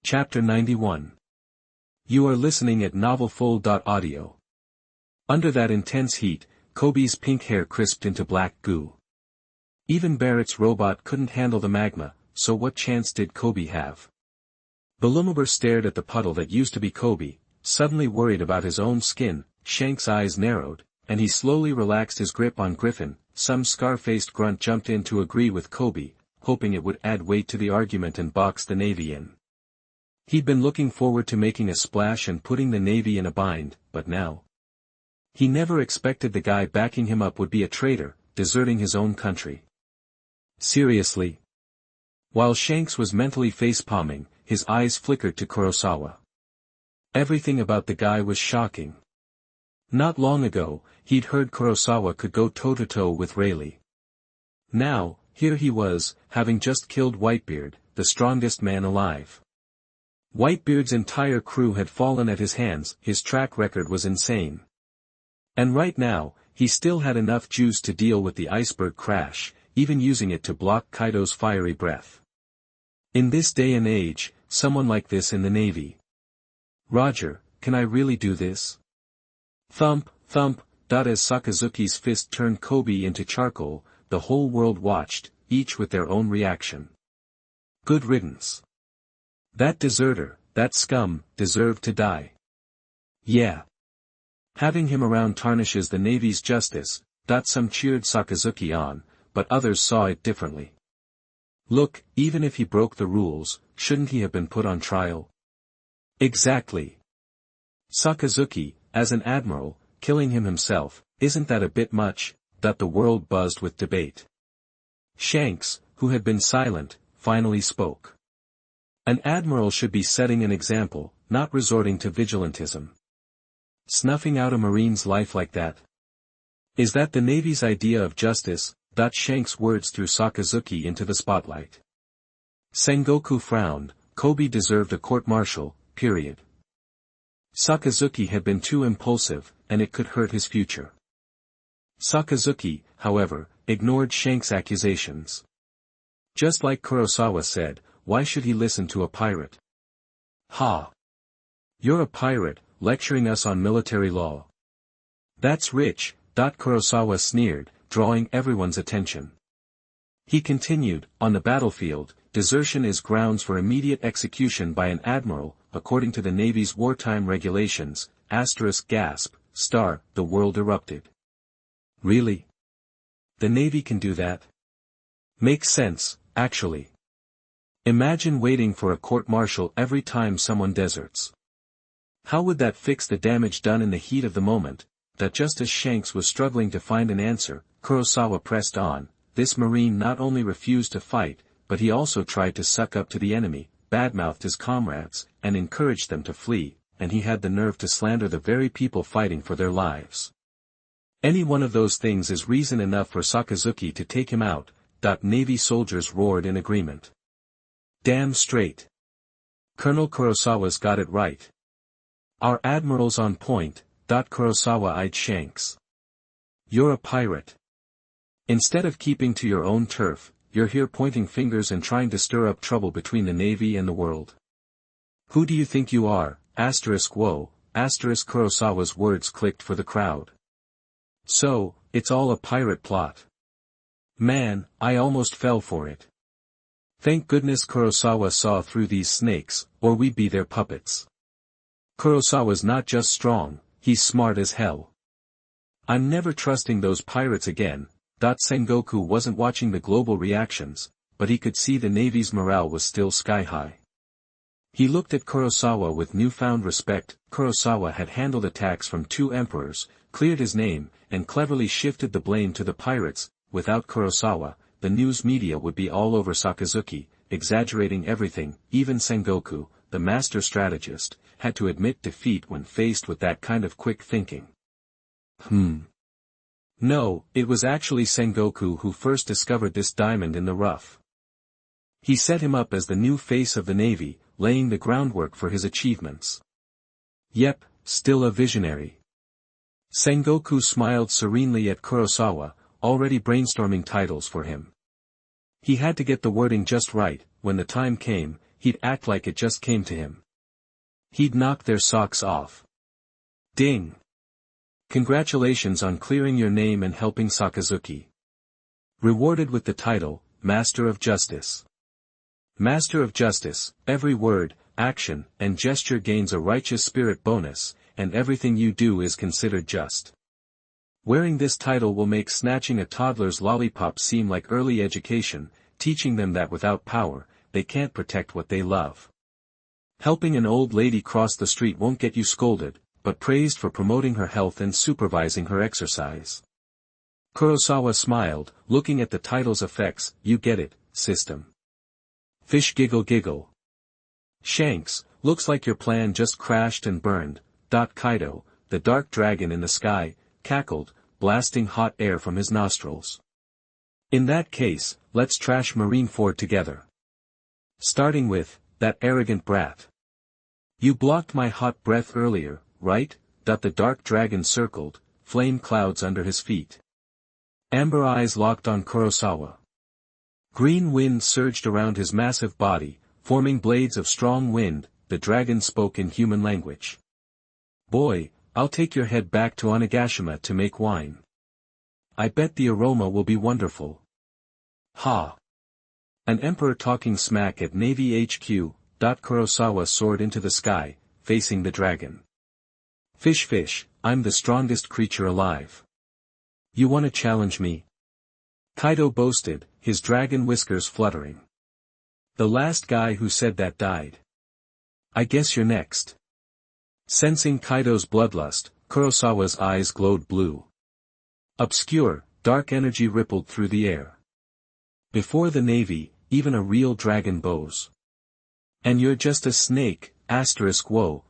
Chapter 91. You are listening at novelfull.audio. Under that intense heat, Kobe's pink hair crisped into black goo. Even Barrett's robot couldn't handle the magma, so what chance did Kobe have? Mtlnovel stared at the puddle that used to be Kobe, suddenly worried about his own skin. Shank's eyes narrowed, and he slowly relaxed his grip on Griffin. Some scar-faced grunt jumped in to agree with Kobe, hoping it would add weight to the argument and box the Navy in. He'd been looking forward to making a splash and putting the Navy in a bind, but now? He never expected the guy backing him up would be a traitor, deserting his own country. Seriously? While Shanks was mentally face-palming, his eyes flickered to Kurosawa. Everything about the guy was shocking. Not long ago, he'd heard Kurosawa could go toe-to-toe with Rayleigh. Now, here he was, having just killed Whitebeard, the strongest man alive. Whitebeard's entire crew had fallen at his hands. His track record was insane. And right now, he still had enough juice to deal with the iceberg crash, even using it to block Kaido's fiery breath. In this day and age, someone like this in the Navy. Roger, can I really do this? Thump, thump, as Sakazuki's fist turned Kobe into charcoal, the whole world watched, each with their own reaction. Good riddance. That deserter, that scum, deserved to die. Yeah. Having him around tarnishes the Navy's justice. Some cheered Sakazuki on, but others saw it differently. Look, even if he broke the rules, shouldn't he have been put on trial? Exactly. Sakazuki, as an admiral, killing him himself, isn't that a bit much? The world buzzed with debate. Shanks, who had been silent, finally spoke. An admiral should be setting an example, not resorting to vigilantism. Snuffing out a marine's life like that? Is that the Navy's idea of justice? Shanks' words threw Sakazuki into the spotlight. Sengoku frowned. Kobe deserved a court-martial, period. Sakazuki had been too impulsive, and it could hurt his future. Sakazuki, however, ignored Shanks' accusations. Just like Kurosawa said, why should he listen to a pirate? Ha! You're a pirate, lecturing us on military law. That's rich, Kurosawa sneered, drawing everyone's attention. He continued, on the battlefield, desertion is grounds for immediate execution by an admiral, according to the Navy's wartime regulations, gasp, the world erupted. Really? The Navy can do that? Makes sense, actually. Imagine waiting for a court-martial every time someone deserts. How would that fix the damage done in the heat of the moment? Just as Shanks was struggling to find an answer, Kurosawa pressed on. This marine not only refused to fight, but he also tried to suck up to the enemy, badmouthed his comrades, and encouraged them to flee, and he had the nerve to slander the very people fighting for their lives. Any one of those things is reason enough for Sakazuki to take him out. Navy soldiers roared in agreement. Damn straight. Colonel Kurosawa's got it right. Our admiral's on point. Kurosawa eyed Shanks. You're a pirate. Instead of keeping to your own turf, you're here pointing fingers and trying to stir up trouble between the Navy and the world. Who do you think you are? Whoa, Kurosawa's words clicked for the crowd. So, it's all a pirate plot. Man, I almost fell for it. Thank goodness Kurosawa saw through these snakes, or we'd be their puppets. Kurosawa's not just strong, he's smart as hell. I'm never trusting those pirates again. Sengoku wasn't watching the global reactions, but he could see the Navy's morale was still sky-high. He looked at Kurosawa with newfound respect. Kurosawa had handled attacks from 2 emperors, cleared his name, and cleverly shifted the blame to the pirates. Without Kurosawa, the news media would be all over Sakazuki, exaggerating everything. Even Sengoku, the master strategist, had to admit defeat when faced with that kind of quick thinking. No, it was actually Sengoku who first discovered this diamond in the rough. He set him up as the new face of the Navy, laying the groundwork for his achievements. Yep, still a visionary. Sengoku smiled serenely at Kurosawa, already brainstorming titles for him. He had to get the wording just right. When the time came, he'd act like it just came to him. He'd knock their socks off. Ding! Congratulations on clearing your name and helping Sakazuki. Rewarded with the title, Master of Justice. Master of Justice, every word, action, and gesture gains a righteous spirit bonus, and everything you do is considered just. Wearing this title will make snatching a toddler's lollipop seem like early education, teaching them that without power, they can't protect what they love. Helping an old lady cross the street won't get you scolded, but praised for promoting her health and supervising her exercise. Kurosawa smiled, looking at the title's effects. You get it, system. Fish giggle giggle. Shanks, looks like your plan just crashed and burned. Kaido, the dark dragon in the sky, cackled, blasting hot air from his nostrils. In that case, let's trash Marineford together. Starting with, that arrogant brat. You blocked my hot breath earlier, right? The dark dragon circled, flame clouds under his feet. Amber eyes locked on Kurosawa. Green wind surged around his massive body, forming blades of strong wind. The dragon spoke in human language. Boy, I'll take your head back to Onigashima to make wine. I bet the aroma will be wonderful. Ha! An emperor talking smack at Navy HQ. Kurosawa soared into the sky, facing the dragon. Fish fish, I'm the strongest creature alive. You wanna challenge me? Kaido boasted, his dragon whiskers fluttering. The last guy who said that died. I guess you're next. Sensing Kaido's bloodlust, Kurosawa's eyes glowed blue. Obscure, dark energy rippled through the air. Before the navy, even a real dragon bows. And you're just a snake, whoa,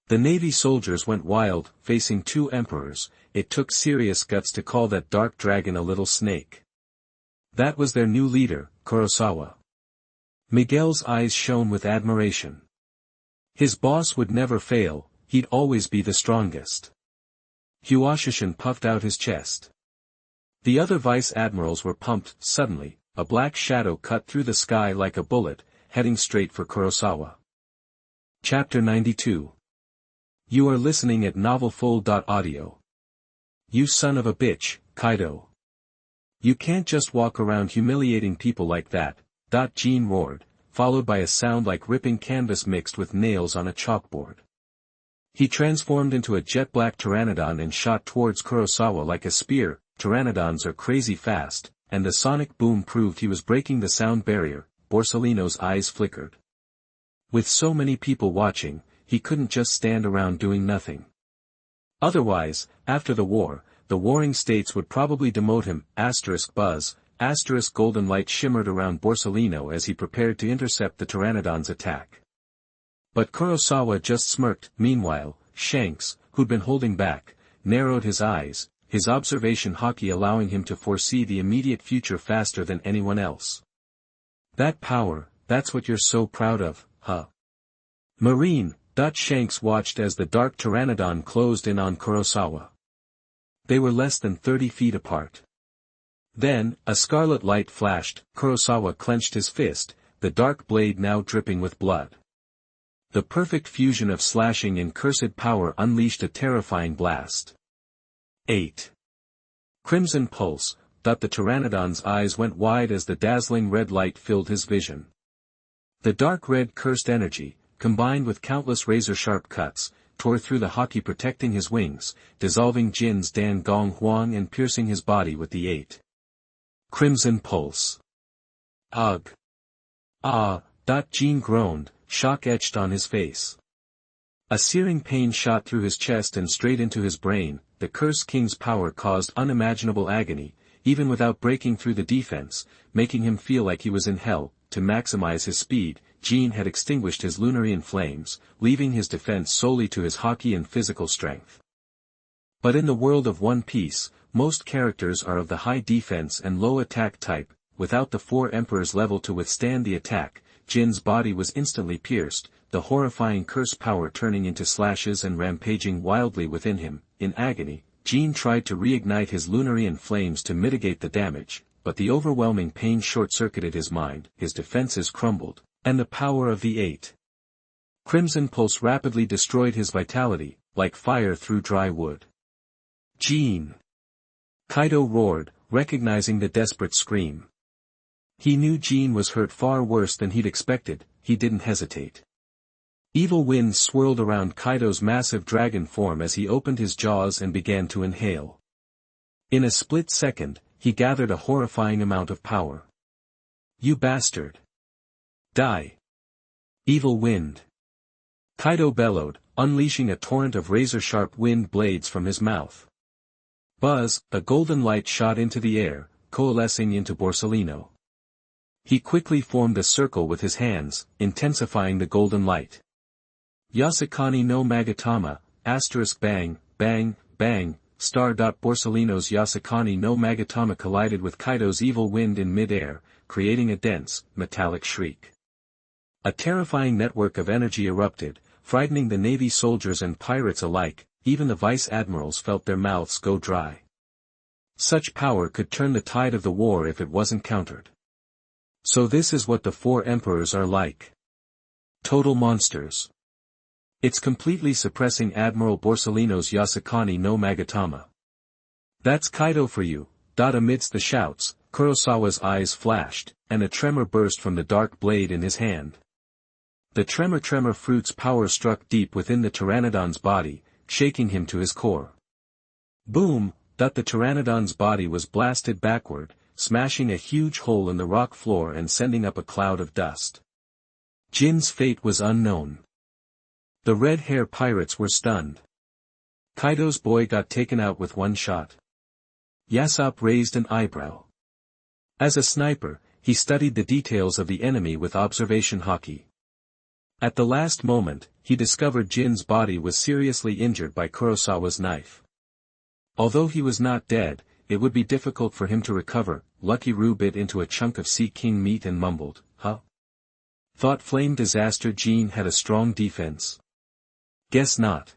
The navy soldiers went wild, facing two emperors. It took serious guts to call that dark dragon a little snake. That was their new leader, Kurosawa. Miguel's eyes shone with admiration. His boss would never fail, he'd always be the strongest. Huashishin puffed out his chest. The other vice-admirals were pumped. Suddenly, a black shadow cut through the sky like a bullet, heading straight for Kurosawa. Chapter 92. You are listening at novelfull.audio. You son of a bitch, Kaido. You can't just walk around humiliating people like that. Gion roared, followed by a sound like ripping canvas mixed with nails on a chalkboard. He transformed into a jet-black pteranodon and shot towards Kurosawa like a spear. Pteranodons are crazy fast, and the sonic boom proved he was breaking the sound barrier. Borsalino's eyes flickered. With so many people watching, he couldn't just stand around doing nothing. Otherwise, after the war, the warring states would probably demote him. Buzz, golden light shimmered around Borsalino as he prepared to intercept the pteranodon's attack. But Kurosawa just smirked. Meanwhile, Shanks, who'd been holding back, narrowed his eyes, his observation Hawkeye allowing him to foresee the immediate future faster than anyone else. That power, that's what you're so proud of, huh? Marine. Shanks watched as the dark pteranodon closed in on Kurosawa. They were less than 30 feet apart. Then, a scarlet light flashed. Kurosawa clenched his fist, the dark blade now dripping with blood. The perfect fusion of slashing and cursed power unleashed a terrifying blast. 8. Crimson pulse. The pteranodon's eyes went wide as the dazzling red light filled his vision. The dark red cursed energy, combined with countless razor-sharp cuts, tore through the Hawkeye protecting his wings, dissolving Jin's Dan Gong Huang and piercing his body with the 8. Crimson pulse. Ugh. Ah. Jin groaned, shock etched on his face. A searing pain shot through his chest and straight into his brain. The Curse King's power caused unimaginable agony, even without breaking through the defense, making him feel like he was in hell. To maximize his speed, Gion had extinguished his Lunarian flames, leaving his defense solely to his Hawkeye and physical strength. But in the world of One Piece, most characters are of the high defense and low attack type. Without the 4 Emperors level to withstand the attack, Jin's body was instantly pierced, the horrifying curse power turning into slashes and rampaging wildly within him. In agony, Gion tried to reignite his Lunarian flames to mitigate the damage. but the overwhelming pain short-circuited his mind, his defenses crumbled, and the power of the eight Crimson Pulse rapidly destroyed his vitality, like fire through dry wood. Gion! Kaido roared, recognizing the desperate scream. He knew Gion was hurt far worse than he'd expected. He didn't hesitate. Evil winds swirled around Kaido's massive dragon form as he opened his jaws and began to inhale. In a split second, he gathered a horrifying amount of power. You bastard! Die! Evil wind! Kaido bellowed, unleashing a torrent of razor-sharp wind blades from his mouth. Buzz, a golden light shot into the air, coalescing into Borsalino. He quickly formed a circle with his hands, intensifying the golden light. Yasukani no Magatama, bang, bang, bang, Borsalino's Yasukani no Magatama collided with Kaido's evil wind in mid-air, creating a dense, metallic shriek. A terrifying network of energy erupted, frightening the Navy soldiers and pirates alike. Even the vice-admirals felt their mouths go dry. Such power could turn the tide of the war if it wasn't countered. So this is what the four emperors are like. Total monsters. It's completely suppressing Admiral Borsalino's Yasukani no Magatama. That's Kaido for you. Amidst the shouts, Kurosawa's eyes flashed, and a tremor burst from the dark blade in his hand. The tremor fruit's power struck deep within the pteranodon's body, shaking him to his core. Boom! The pteranodon's body was blasted backward, smashing a huge hole in the rock floor and sending up a cloud of dust. Jin's fate was unknown. The red hair pirates were stunned. Kaido's boy got taken out with one shot. Yasop raised an eyebrow. As a sniper, he studied the details of the enemy with observation haki. At the last moment, he discovered Jin's body was seriously injured by Kurosawa's knife. Although he was not dead, it would be difficult for him to recover. Lucky Roo bit into a chunk of Sea King meat and mumbled, "Huh? Thought Flame Disaster Gion had a strong defense? Guess not."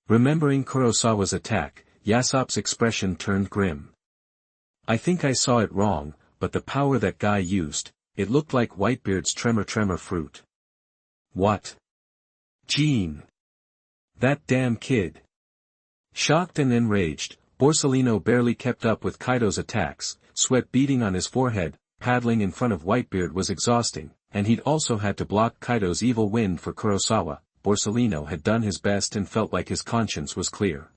Remembering Kurosawa's attack, Yasop's expression turned grim. "I think I saw it wrong, but the power that guy used, it looked like Whitebeard's tremor fruit." "What? Gion? That damn kid." Shocked and enraged, Borsalino barely kept up with Kaido's attacks. Sweat beading on his forehead. Paddling in front of Whitebeard was exhausting, and he'd also had to block Kaido's evil wind for Kurosawa. Borsalino had done his best and felt like his conscience was clear.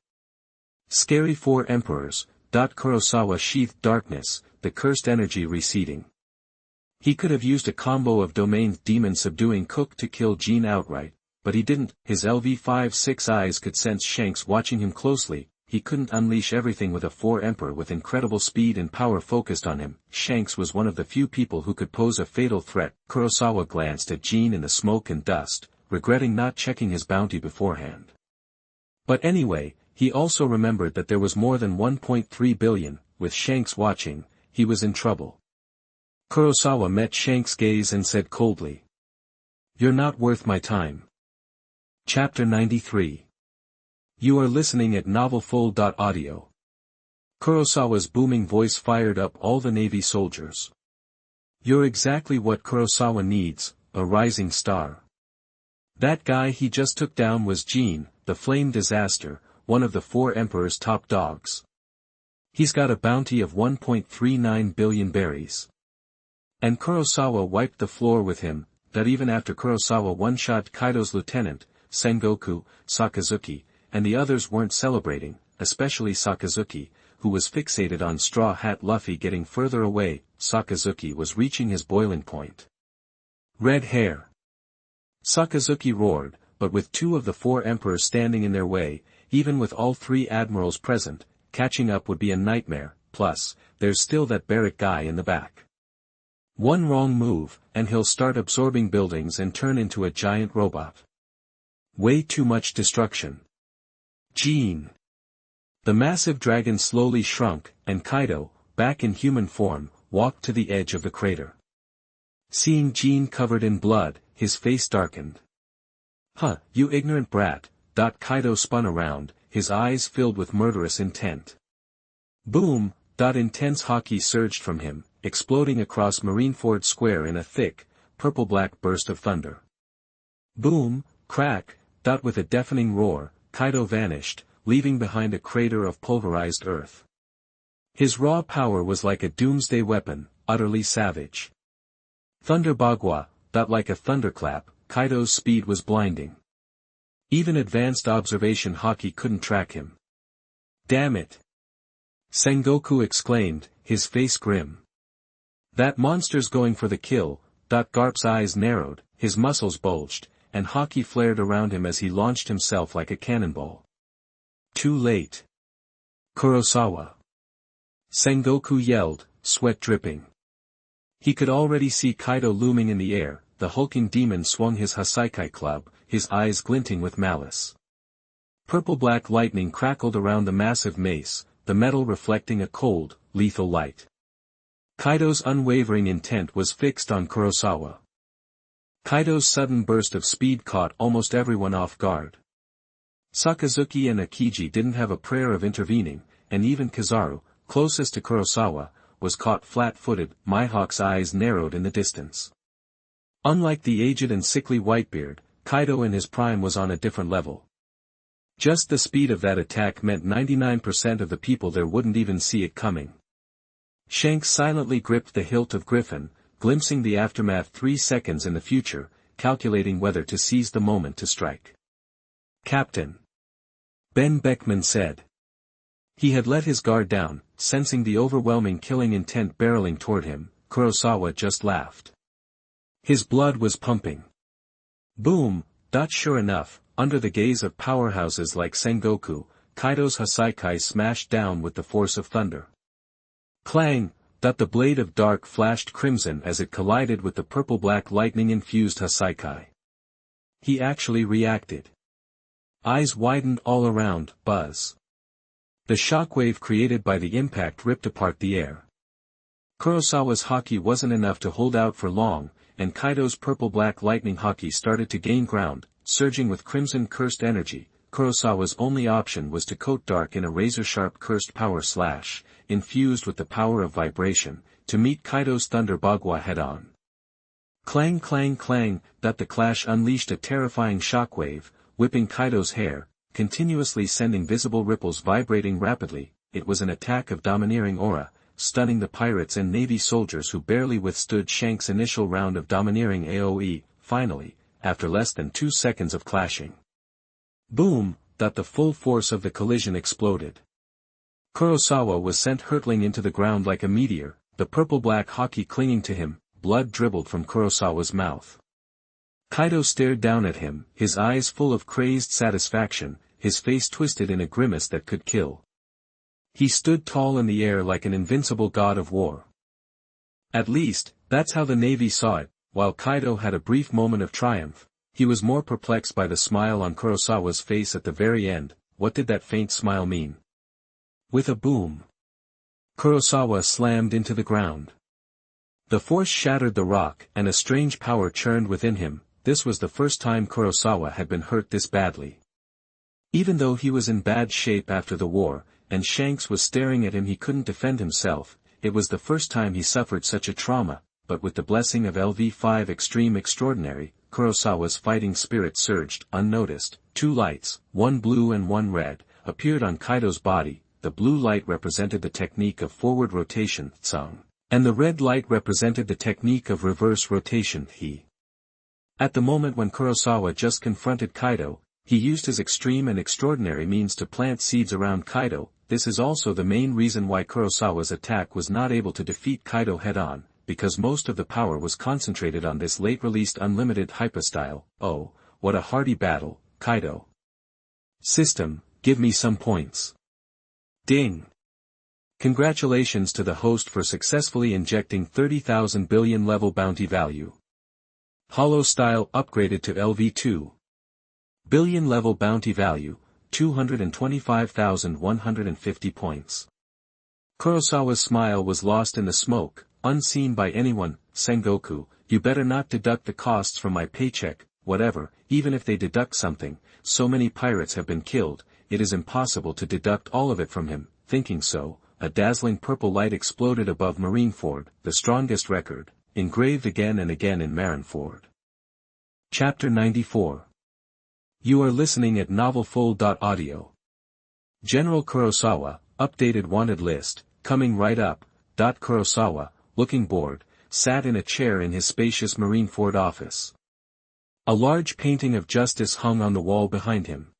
Scary four emperors. Kurosawa sheathed darkness, the cursed energy receding. He could have used a combo of domained demon subduing Cook to kill Gion outright, but he didn't. His LV5 Six Eyes could sense Shanks watching him closely. He couldn't unleash everything with a four-emperor with incredible speed and power focused on him. Shanks was one of the few people who could pose a fatal threat. Kurosawa glanced at Gion in the smoke and dust, regretting not checking his bounty beforehand. But anyway, he also remembered that there was more than 1.3 billion, with Shanks watching. He was in trouble. Kurosawa met Shanks' gaze and said coldly, "You're not worth my time." Chapter 93. You are listening at novelfull.audio. Kurosawa's booming voice fired up all the Navy soldiers. "You're exactly what Kurosawa needs, a rising star. That guy he just took down was Gion, the Flame Disaster, one of the four emperor's top dogs. He's got a bounty of 1.39 billion berries." And Kurosawa wiped the floor with him. That even after Kurosawa one-shot Kaido's lieutenant, Sengoku, Sakazuki, and the others weren't celebrating, especially Sakazuki, who was fixated on Straw Hat Luffy getting further away. Sakazuki was reaching his boiling point. "Red hair!" Sakazuki roared, but with two of the four emperors standing in their way, even with all three admirals present, catching up would be a nightmare. Plus, there's still that Barrack guy in the back. One wrong move, and he'll start absorbing buildings and turn into a giant robot. Way too much destruction. Gion. The massive dragon slowly shrunk, and Kaido, back in human form, walked to the edge of the crater. Seeing Gion covered in blood, his face darkened. "Huh, you ignorant brat." Kaido spun around, his eyes filled with murderous intent. Boom! Intense Hawkeye surged from him, exploding across Marineford Square in a thick, purple-black burst of thunder. Boom, crack, with a deafening roar, Kaido vanished, leaving behind a crater of pulverized earth. His raw power was like a doomsday weapon, utterly savage. Thunder Bagua, like a thunderclap, Kaido's speed was blinding. Even advanced observation Hawkeye couldn't track him. Damn it! Sengoku exclaimed, his face grim. That monster's going for the kill. Garp's eyes narrowed, his muscles bulged, and Hawkeye flared around him as he launched himself like a cannonball. Too late. Kurosawa! Sengoku yelled, sweat dripping. He could already see Kaido looming in the air. The hulking demon swung his Hassaikai club, his eyes glinting with malice. Purple-black lightning crackled around the massive mace, the metal reflecting a cold, lethal light. Kaido's unwavering intent was fixed on Kurosawa. Kaido's sudden burst of speed caught almost everyone off guard. Sakazuki and Akiji didn't have a prayer of intervening, and even Kizaru, closest to Kurosawa, was caught flat-footed. Mihawk's eyes narrowed in the distance. Unlike the aged and sickly Whitebeard, Kaido in his prime was on a different level. Just the speed of that attack meant 99% of the people there wouldn't even see it coming. Shanks silently gripped the hilt of Griffin, glimpsing the aftermath 3 seconds in the future, calculating whether to seize the moment to strike. Captain. Ben Beckman said. He had let his guard down, sensing the overwhelming killing intent barreling toward him. Kurosawa just laughed. His blood was pumping. Boom, sure enough, under the gaze of powerhouses like Sengoku, Kaido's Hassaikai smashed down with the force of thunder. Clang, the blade of dark flashed crimson as it collided with the purple-black lightning-infused Hassaikai. He actually reacted. Eyes widened all around. Buzz. The shockwave created by the impact ripped apart the air. Kurosawa's Haki wasn't enough to hold out for long, and Kaido's purple-black lightning Haki started to gain ground, surging with crimson-cursed energy. Kurosawa's only option was to coat dark in a razor-sharp cursed power slash, infused with the power of vibration, to meet Kaido's Thunder Bagua head-on. Clang clang clang, the clash unleashed a terrifying shockwave, whipping Kaido's hair, continuously sending visible ripples vibrating rapidly. It was an attack of domineering aura, stunning the pirates and navy soldiers who barely withstood Shanks' initial round of domineering AoE. Finally, after less than 2 seconds of clashing. Boom, the full force of the collision exploded. Kurosawa was sent hurtling into the ground like a meteor, the purple-black Haki clinging to him. Blood dribbled from Kurosawa's mouth. Kaido stared down at him, his eyes full of crazed satisfaction, his face twisted in a grimace that could kill. He stood tall in the air like an invincible god of war. At least, that's how the Navy saw it. While Kaido had a brief moment of triumph, he was more perplexed by the smile on Kurosawa's face at the very end. What did that faint smile mean? With a boom, Kurosawa slammed into the ground. The force shattered the rock, and a strange power churned within him. This was the first time Kurosawa had been hurt this badly. Even though he was in bad shape after the war, and Shanks was staring at him, he couldn't defend himself. It was the first time he suffered such a trauma, but with the blessing of LV5 Extreme Extraordinary, Kurosawa's fighting spirit surged. Unnoticed, 2 lights, one blue and one red, appeared on Kaido's body. The blue light represented the technique of forward rotation, Tsung, and the red light represented the technique of reverse rotation, He. At the moment when Kurosawa just confronted Kaido, he used his extreme and extraordinary means to plant seeds around Kaido. This is also the main reason why Kurosawa's attack was not able to defeat Kaido head-on, because most of the power was concentrated on this late-released unlimited hypostyle. Oh, what a hardy battle, Kaido. System, give me some points. Ding. Congratulations to the host for successfully injecting 30,000 billion level bounty value. Hollow style upgraded to LV2. Billion level bounty value, 225,150 points. Kurosawa's smile was lost in the smoke, unseen by anyone. Sengoku, you better not deduct the costs from my paycheck. Whatever, even if they deduct something, so many pirates have been killed, it is impossible to deduct all of it from him. Thinking so, a dazzling purple light exploded above Marineford, the strongest record, engraved again and again in Marineford. Chapter 94. You are listening at novelfull.audio. General Kurosawa, updated wanted list, coming right up. Kurosawa, looking bored, sat in a chair in his spacious Marineford office. A large painting of Justice hung on the wall behind him.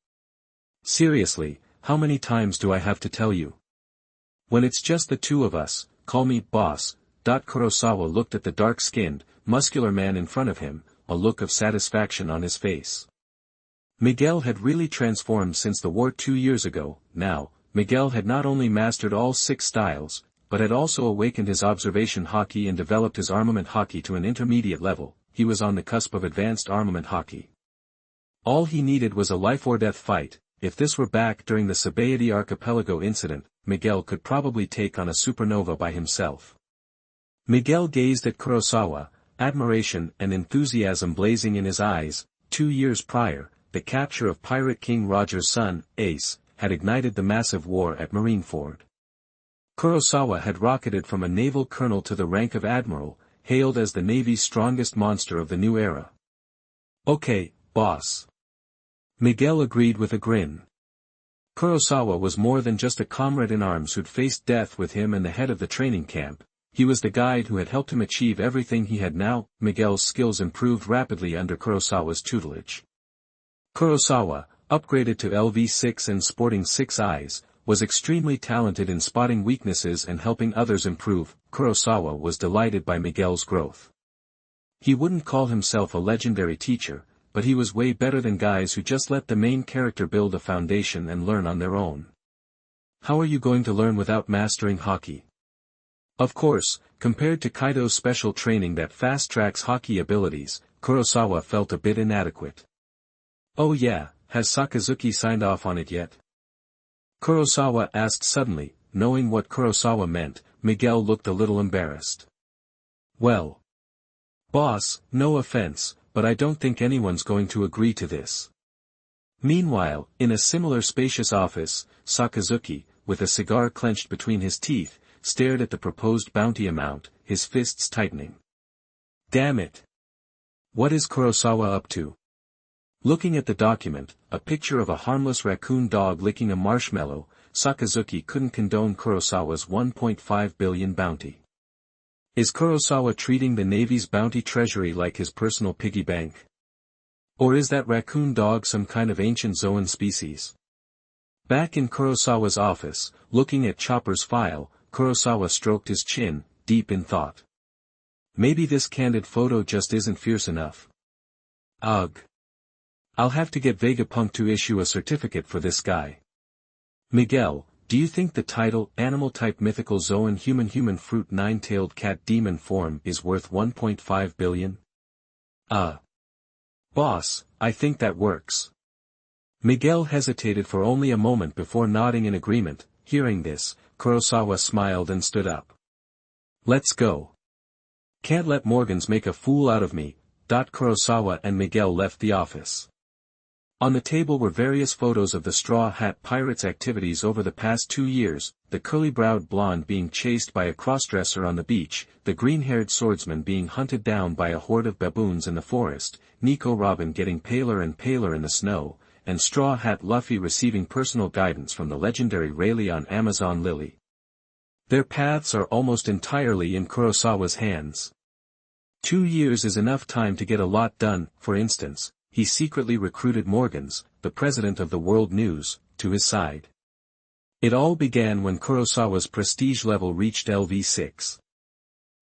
Seriously, how many times do I have to tell you? When it's just the two of us, call me boss. Kurosawa looked at the dark-skinned, muscular man in front of him, a look of satisfaction on his face. Miguel had really transformed since the war 2 years ago. Now, Miguel had not only mastered all 6 styles, but had also awakened his observation hockey and developed his armament hockey to an intermediate level. He was on the cusp of advanced armament hockey. All he needed was a life-or-death fight. If this were back during the Sabaody Archipelago incident, Miguel could probably take on a supernova by himself. Miguel gazed at Kurosawa, admiration and enthusiasm blazing in his eyes. 2 years prior, the capture of Pirate King Roger's son, Ace, had ignited the massive war at Marineford. Kurosawa had rocketed from a naval colonel to the rank of admiral, hailed as the Navy's strongest monster of the new era. Okay, boss. Miguel agreed with a grin. Kurosawa was more than just a comrade in arms who'd faced death with him and the head of the training camp. He was the guide who had helped him achieve everything he had now. Miguel's skills improved rapidly under Kurosawa's tutelage. Kurosawa, upgraded to LV6 and sporting 6 eyes, was extremely talented in spotting weaknesses and helping others improve. Kurosawa was delighted by Miguel's growth. He wouldn't call himself a legendary teacher, but he was way better than guys who just let the main character build a foundation and learn on their own. How are you going to learn without mastering hockey? Of course, compared to Kaido's special training that fast-tracks hockey abilities, Kurosawa felt a bit inadequate. Oh yeah, has Sakazuki signed off on it yet? Kurosawa asked suddenly. Knowing what Kurosawa meant, Miguel looked a little embarrassed. Well, boss, no offense, but I don't think anyone's going to agree to this. Meanwhile, in a similar spacious office, Sakazuki, with a cigar clenched between his teeth, stared at the proposed bounty amount, his fists tightening. Damn it! What is Kurosawa up to? Looking at the document, a picture of a harmless raccoon dog licking a marshmallow, Sakazuki couldn't condone Kurosawa's 1.5 billion bounty. Is Kurosawa treating the Navy's bounty treasury like his personal piggy bank? Or is that raccoon dog some kind of ancient Zoan species? Back in Kurosawa's office, looking at Chopper's file, Kurosawa stroked his chin, deep in thought. Maybe this candid photo just isn't fierce enough. Ugh. I'll have to get Vegapunk to issue a certificate for this guy. Miguel, do you think the title Animal-type mythical Zoan human fruit nine-tailed cat demon form is worth 1.5 billion? Boss, I think that works. Miguel hesitated for only a moment before nodding in agreement. Hearing this, Kurosawa smiled and stood up. Let's go. Can't let Morgans make a fool out of me. Kurosawa and Miguel left the office. On the table were various photos of the Straw Hat Pirates' activities over the past 2 years, the curly-browed blonde being chased by a crossdresser on the beach, the green-haired swordsman being hunted down by a horde of baboons in the forest, Nico Robin getting paler and paler in the snow, and Straw Hat Luffy receiving personal guidance from the legendary Rayleigh Amazon Lily. Their paths are almost entirely in Kurosawa's hands. 2 years is enough time to get a lot done. For instance, he secretly recruited Morgans, the president of the World News, to his side. It all began when Kurosawa's prestige level reached LV6.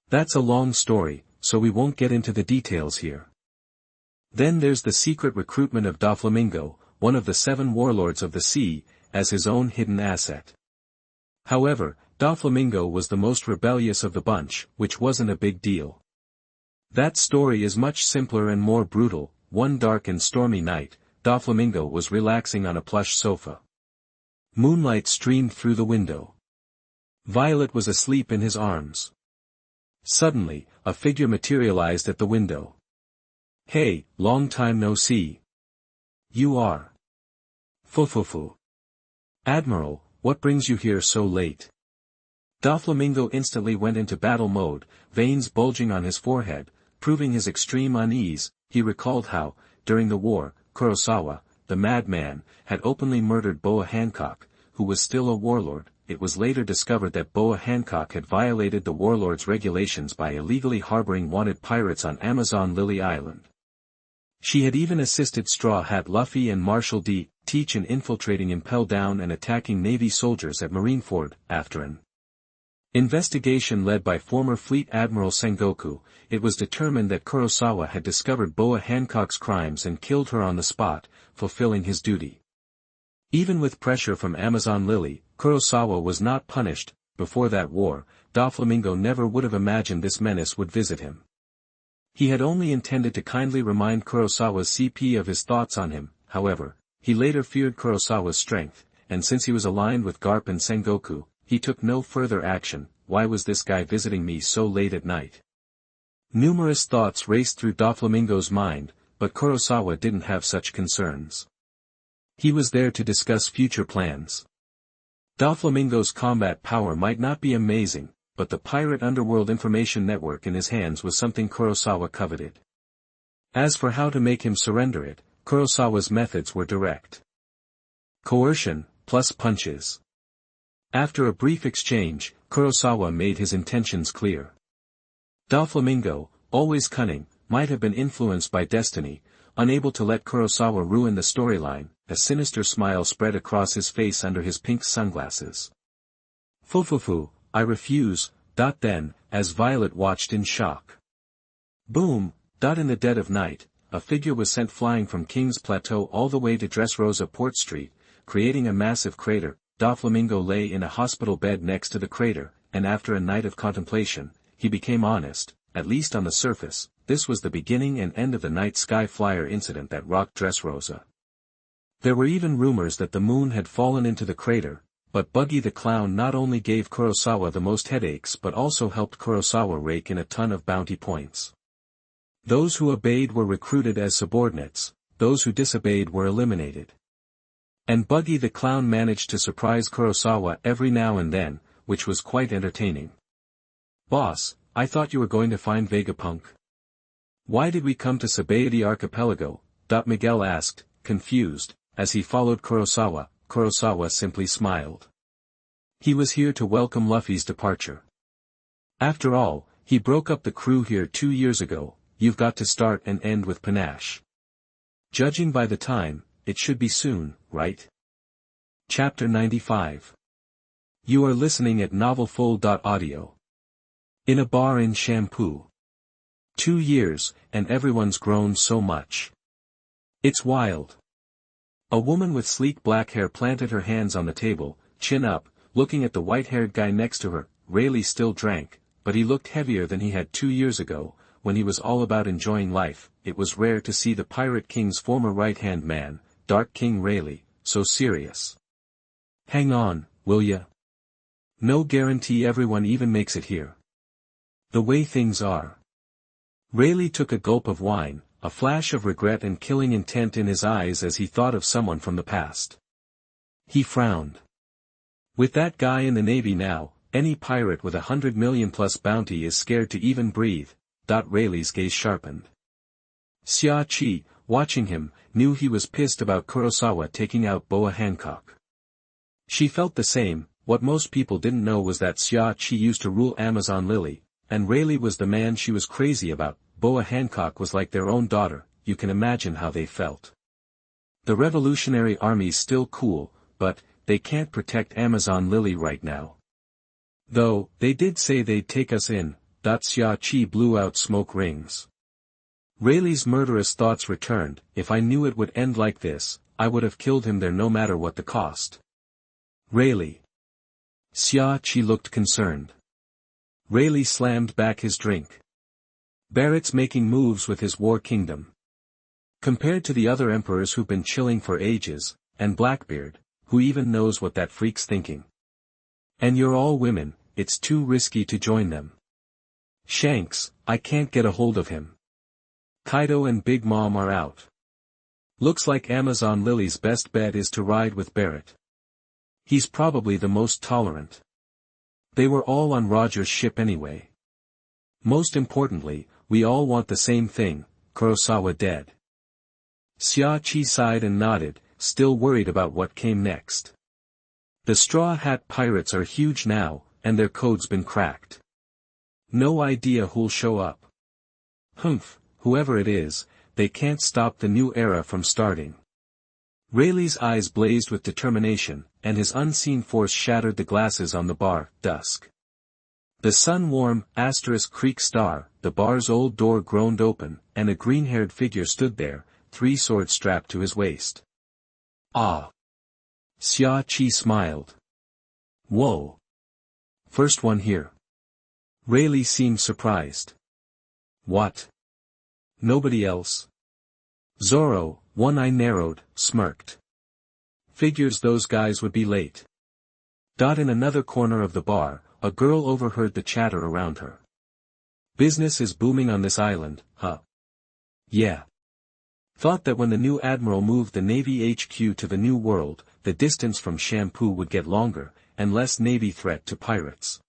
That's a long story, so we won't get into the details here. Then there's the secret recruitment of Doflamingo, one of the 7 warlords of the sea, as his own hidden asset. However, Doflamingo was the most rebellious of the bunch, which wasn't a big deal. That story is much simpler and more brutal. One dark and stormy night, Doflamingo was relaxing on a plush sofa. Moonlight streamed through the window. Violet was asleep in his arms. Suddenly, a figure materialized at the window. Hey, long time no see. You are. Fufufu. Admiral, what brings you here so late? Doflamingo instantly went into battle mode, veins bulging on his forehead, proving his extreme unease. He recalled how, during the war, Kurosawa, the madman, had openly murdered Boa Hancock, who was still a warlord. It was later discovered that Boa Hancock had violated the warlord's regulations by illegally harboring wanted pirates on Amazon Lily Island. She had even assisted Straw Hat Luffy and Marshal Teach in infiltrating, impel down and attacking Navy soldiers at Marineford. After an investigation led by former Fleet Admiral Sengoku, it was determined that Kurosawa had discovered Boa Hancock's crimes and killed her on the spot, fulfilling his duty. Even with pressure from Amazon Lily, Kurosawa was not punished. Before that war, Doflamingo never would have imagined this menace would visit him. He had only intended to kindly remind Kurosawa's CP of his thoughts on him. However, he later feared Kurosawa's strength, and since he was aligned with Garp and Sengoku, he took no further action. Why was this guy visiting me so late at night? Numerous thoughts raced through Doflamingo's mind, but Kurosawa didn't have such concerns. He was there to discuss future plans. Doflamingo's combat power might not be amazing, but the pirate underworld information network in his hands was something Kurosawa coveted. As for how to make him surrender it, Kurosawa's methods were direct. Coercion, plus punches. After a brief exchange, Kurosawa made his intentions clear. Doflamingo, always cunning, might have been influenced by destiny, unable to let Kurosawa ruin the storyline. A sinister smile spread across his face under his pink sunglasses. Fufufu, I refuse. Then, as Violet watched in shock. Boom. In the dead of night, a figure was sent flying from King's Plateau all the way to Dressrosa Port Street, creating a massive crater. Doflamingo lay in a hospital bed next to the crater, and after a night of contemplation, he became honest, at least on the surface. This was the beginning and end of the night sky flyer incident that rocked Dressrosa. There were even rumors that the moon had fallen into the crater, but Buggy the Clown not only gave Kurosawa the most headaches but also helped Kurosawa rake in a ton of bounty points. Those who obeyed were recruited as subordinates, those who disobeyed were eliminated. And Buggy the Clown managed to surprise Kurosawa every now and then, which was quite entertaining. Boss, I thought you were going to find Vegapunk. Why did we come to Sabaody Archipelago? Miguel asked, confused. As he followed Kurosawa, Kurosawa simply smiled. He was here to welcome Luffy's departure. After all, he broke up the crew here 2 years ago. You've got to start and end with panache. Judging by the time, it should be soon, right? Chapter 95. You are listening at novelfull.audio. In a bar in Shampoo. 2 years, and everyone's grown so much. It's wild. A woman with sleek black hair planted her hands on the table, chin up, looking at the white-haired guy next to her. Rayleigh still drank, but he looked heavier than he had 2 years ago, when he was all about enjoying life. It was rare to see the Pirate King's former right-hand man, Dark King Rayleigh, so serious. Hang on, will ya? No guarantee everyone even makes it here. The way things are. Rayleigh took a gulp of wine, a flash of regret and killing intent in his eyes as he thought of someone from the past. He frowned. With that guy in the Navy now, any pirate with 100 million plus bounty is scared to even breathe. Rayleigh's gaze sharpened. Xia Qi, watching him, knew he was pissed about Kurosawa taking out Boa Hancock. She felt the same. What most people didn't know was that Xia Qi used to rule Amazon Lily, and Rayleigh was the man she was crazy about. Boa Hancock was like their own daughter. You can imagine how they felt. The Revolutionary Army's still cool, but they can't protect Amazon Lily right now. Though, they did say they'd take us in. Xia Qi blew out smoke rings. Rayleigh's murderous thoughts returned. If I knew it would end like this, I would have killed him there no matter what the cost. Rayleigh. Xia Qi looked concerned. Rayleigh slammed back his drink. Barrett's making moves with his war kingdom. Compared to the other emperors who've been chilling for ages, and Blackbeard, who even knows what that freak's thinking. And you're all women, it's too risky to join them. Shanks, I can't get a hold of him. Kaido and Big Mom are out. Looks like Amazon Lily's best bet is to ride with Barrett. He's probably the most tolerant. They were all on Roger's ship anyway. Most importantly, we all want the same thing, Kurosawa dead. Xiachi sighed and nodded, still worried about what came next. The Straw Hat Pirates are huge now, and their code's been cracked. No idea who'll show up. Humph, whoever it is, they can't stop the new era from starting. Rayleigh's eyes blazed with determination, and his unseen force shattered the glasses on the bar. Dusk. The sun-warm, Creek star, the bar's old door groaned open, and a green-haired figure stood there, 3 swords strapped to his waist. Ah! Xia Qi smiled. Whoa! First one here. Rayleigh seemed surprised. What? Nobody else? Zorro, one eye narrowed, smirked. Figures those guys would be late. In another corner of the bar, a girl overheard the chatter around her. Business is booming on this island, huh? Yeah. Thought that when the new admiral moved the Navy HQ to the New World, the distance from Shampoo would get longer, and less Navy threat to pirates.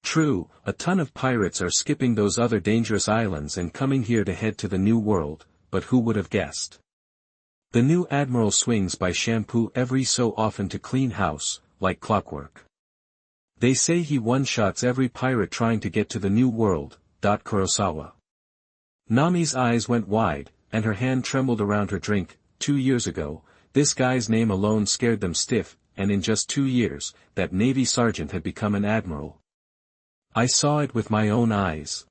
True, a ton of pirates are skipping those other dangerous islands and coming here to head to the New World, but who would have guessed? The new admiral swings by Shampoo every so often to clean house, like clockwork. They say he one-shots every pirate trying to get to the New World. Kurosawa. Nami's eyes went wide, and her hand trembled around her drink. 2 years ago, this guy's name alone scared them stiff, and in just 2 years, that Navy sergeant had become an admiral. I saw it with my own eyes.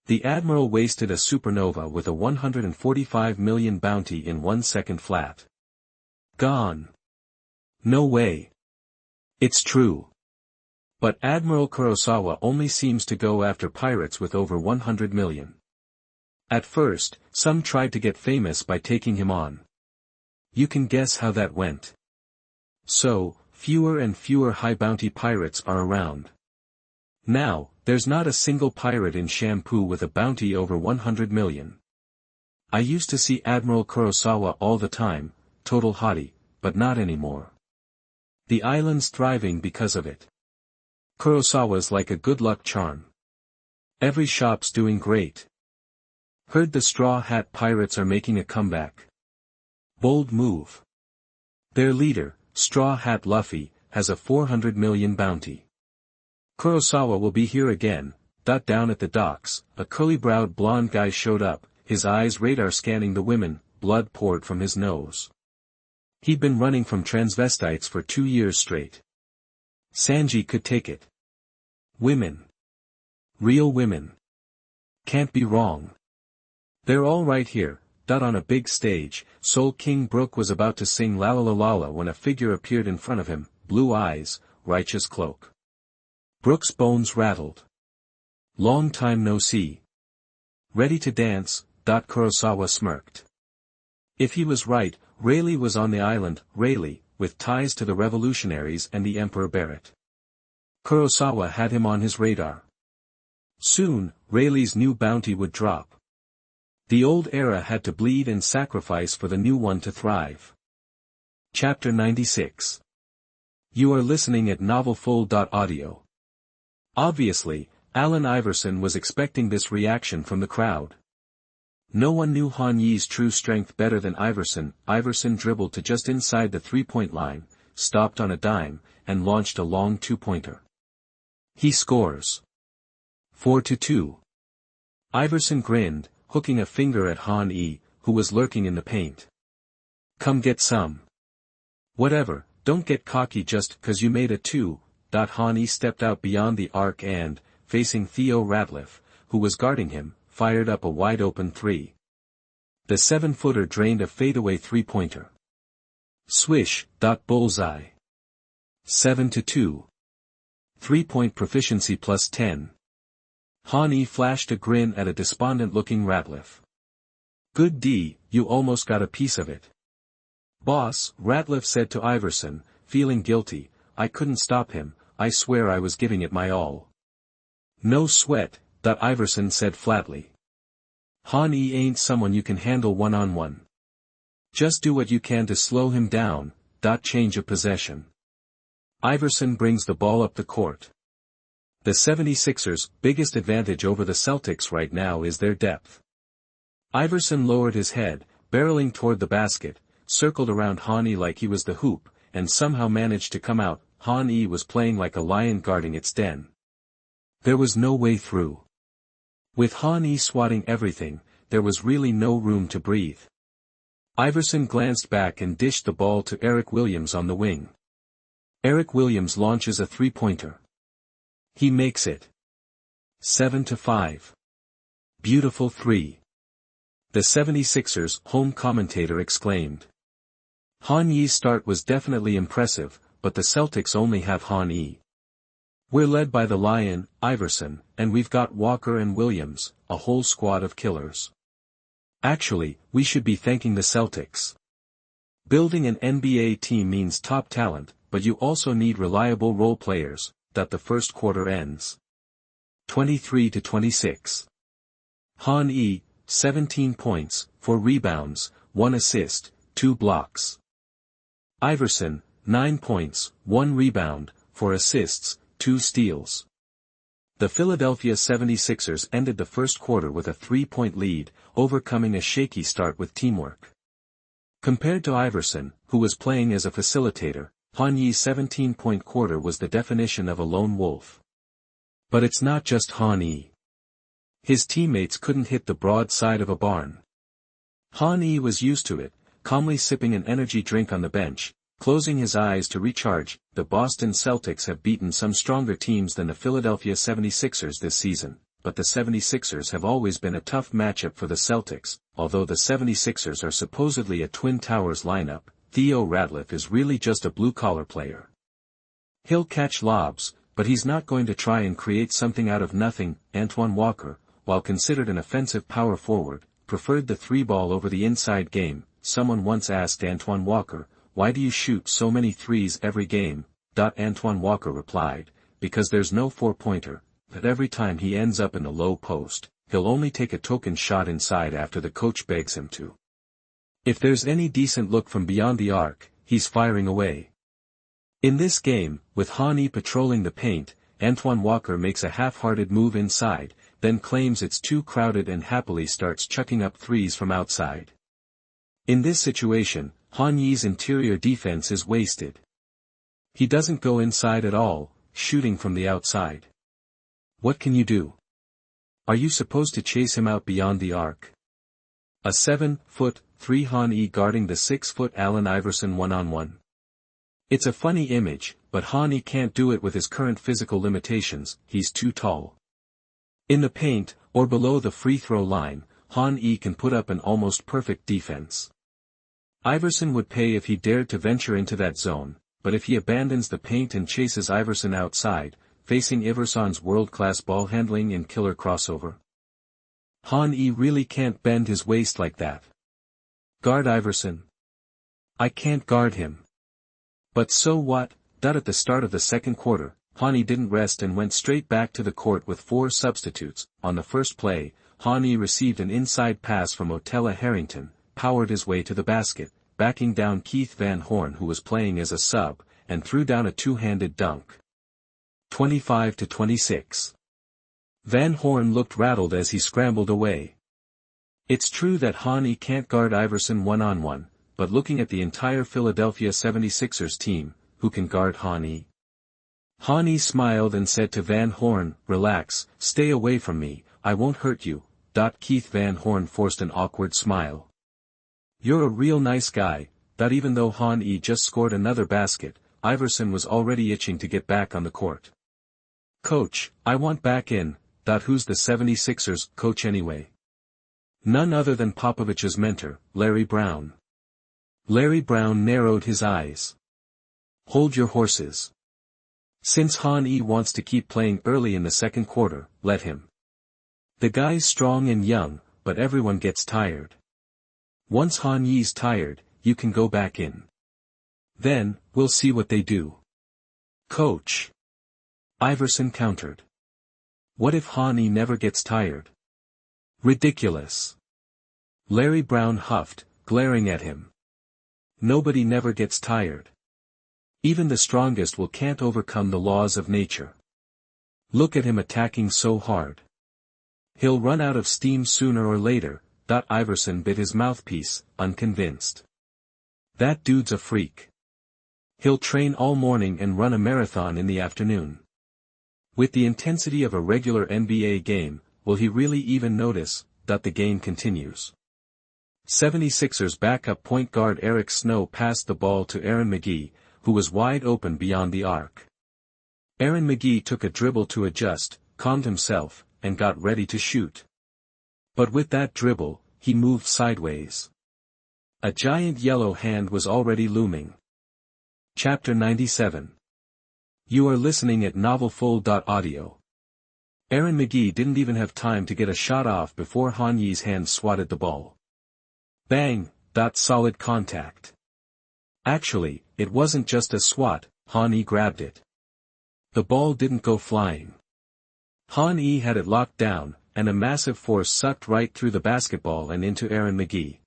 The admiral wasted a supernova with a 145 million bounty in 1 second flat. Gone. No way. It's true. But Admiral Kurosawa only seems to go after pirates with over 100 million. At first, some tried to get famous by taking him on. You can guess how that went. So, fewer and fewer high-bounty pirates are around. Now, there's not a single pirate in Shampoo with a bounty over 100 million. I used to see Admiral Kurosawa all the time, total hottie, but not anymore. The island's thriving because of it. Kurosawa's like a good luck charm. Every shop's doing great. Heard the Straw Hat Pirates are making a comeback. Bold move. Their leader, Straw Hat Luffy, has a 400 million bounty. Kurosawa will be here again. Down at the docks, a curly-browed blonde guy showed up, his eyes radar scanning the women, blood poured from his nose. He'd been running from transvestites for 2 years straight. Sanji could take it. Women. Real women. Can't be wrong. They're all right here. On a big stage, Soul King Brook was about to sing La La La La La when a figure appeared in front of him, blue eyes, righteous cloak. Brook's bones rattled. Long time no see. Ready to dance, Kurosawa smirked. If he was right, Rayleigh was on the island, Rayleigh, with ties to the revolutionaries and the Emperor Barrett. Kurosawa had him on his radar. Soon, Rayleigh's new bounty would drop. The old era had to bleed and sacrifice for the new one to thrive. Chapter 96. You are listening at novelfull.audio. Obviously, Allen Iverson was expecting this reaction from the crowd. No one knew Han Yi's true strength better than Iverson. Iverson dribbled to just inside the three-point line, stopped on a dime, and launched a long two-pointer. He scores. 4-2. Iverson grinned, hooking a finger at Han Yi, who was lurking in the paint. Come get some. Whatever, don't get cocky just 'cause you made a 2. Han Yi stepped out beyond the arc and, facing Theo Ratliff, who was guarding him, fired up a wide-open 3. The 7-footer drained a fadeaway three-pointer. Swish, bullseye. 7-2. 3-point proficiency plus 10. Han Yi flashed a grin at a despondent-looking Ratliff. Good D, you almost got a piece of it. Boss, Ratliff said to Iverson, feeling guilty, I couldn't stop him, I swear I was giving it my all. No sweat, Iverson said flatly. Han Yi ain't someone you can handle one-on-one. Just do what you can to slow him down. Change of possession. Iverson brings the ball up the court. The 76ers' biggest advantage over the Celtics right now is their depth. Iverson lowered his head, barreling toward the basket, circled around Han-E like he was the hoop, and somehow managed to come out. Han-E was playing like a lion guarding its den. There was no way through. With Han-E swatting everything, there was really no room to breathe. Iverson glanced back and dished the ball to Eric Williams on the wing. Eric Williams launches a three-pointer. He makes it. 7-5. Beautiful three. The 76ers' home commentator exclaimed. Han-Ye's start was definitely impressive, but the Celtics only have Han-E. We're led by the Lion, Iverson, and we've got Walker and Williams, a whole squad of killers. Actually, we should be thanking the Celtics. Building an NBA team means top talent, but you also need reliable role players. That the first quarter ends. 23-26. Han-E, 17 points, 4 rebounds, 1 assist, 2 blocks. Iverson, 9 points, 1 rebound, 4 assists, 2 steals. The Philadelphia 76ers ended the first quarter with a 3-point lead, overcoming a shaky start with teamwork. Compared to Iverson, who was playing as a facilitator, Han-Ye's 17-point quarter was the definition of a lone wolf. But it's not just Han-E. His teammates couldn't hit the broad side of a barn. Han-E was used to it, calmly sipping an energy drink on the bench, closing his eyes to recharge. The Boston Celtics have beaten some stronger teams than the Philadelphia 76ers this season, but the 76ers have always been a tough matchup for the Celtics. Although the 76ers are supposedly a Twin Towers lineup, Theo Ratliff is really just a blue-collar player. He'll catch lobs, but he's not going to try and create something out of nothing. Antoine Walker, while considered an offensive power forward, preferred the three-ball over the inside game. Someone once asked Antoine Walker, "Why do you shoot so many threes every game?" Antoine Walker replied, "Because there's no four-pointer, but every time he ends up in the low post, he'll only take a token shot inside after the coach begs him to. If there's any decent look from beyond the arc, he's firing away." In this game, with Han-E patrolling the paint, Antoine Walker makes a half-hearted move inside, then claims it's too crowded and happily starts chucking up threes from outside. In this situation, Han-Ye's interior defense is wasted. He doesn't go inside at all, shooting from the outside. What can you do? Are you supposed to chase him out beyond the arc? A 7'3" Han-E guarding the 6' Allen Iverson one-on-one. It's a funny image, but Han-E can't do it with his current physical limitations. He's too tall. In the paint, or below the free throw line, Han-E can put up an almost perfect defense. Iverson would pay if he dared to venture into that zone, but if he abandons the paint and chases Iverson outside, facing Iverson's world-class ball handling and killer crossover. Han-E really can't bend his waist like that. Guard Iverson. I can't guard him. But so what? At the start of the second quarter, Han-E didn't rest and went straight back to the court with 4 substitutes. On the first play, Han-E received an inside pass from Otella Harrington, powered his way to the basket, backing down Keith Van Horn who was playing as a sub, and threw down a two-handed dunk. 25-26. Van Horn looked rattled as he scrambled away. It's true that Han-E can't guard Iverson one-on-one, but looking at the entire Philadelphia 76ers team, who can guard Han-E? Han-E smiled and said to Van Horn, "Relax, stay away from me, I won't hurt you." Keith Van Horn forced an awkward smile. "You're a real nice guy." Even though Han-E just scored another basket, Iverson was already itching to get back on the court. "Coach, I want back in." Who's the 76ers coach anyway? None other than Popovich's mentor, Larry Brown. Larry Brown narrowed his eyes. "Hold your horses. Since Han-E wants to keep playing early in the second quarter, let him. The guy's strong and young, but everyone gets tired. Once Han-Ye's tired, you can go back in. Then, we'll see what they do." "Coach," Iverson countered. "What if Han-E never gets tired?" "Ridiculous." Larry Brown huffed, glaring at him. "Nobody never gets tired. Even the strongest can't overcome the laws of nature. Look at him attacking so hard. He'll run out of steam sooner or later. Iverson bit his mouthpiece, unconvinced. That dude's a freak. He'll train all morning and run a marathon in the afternoon. With the intensity of a regular NBA game, will he really even notice? The game continues. 76ers backup point guard Eric Snow passed the ball to Aaron McGee, who was wide open beyond the arc. Aaron McGee took a dribble to adjust, calmed himself, and got ready to shoot. But with that dribble, he moved sideways. A giant yellow hand was already looming. Chapter 97. You are listening at novelfull.audio. Aaron McGee didn't even have time to get a shot off before Han Yi's hand swatted the ball. Bang! Solid contact. Actually, it wasn't just a swat, Han Yi grabbed it. The ball didn't go flying. Han Yi had it locked down, and a massive force sucked right through the basketball and into Aaron McGee.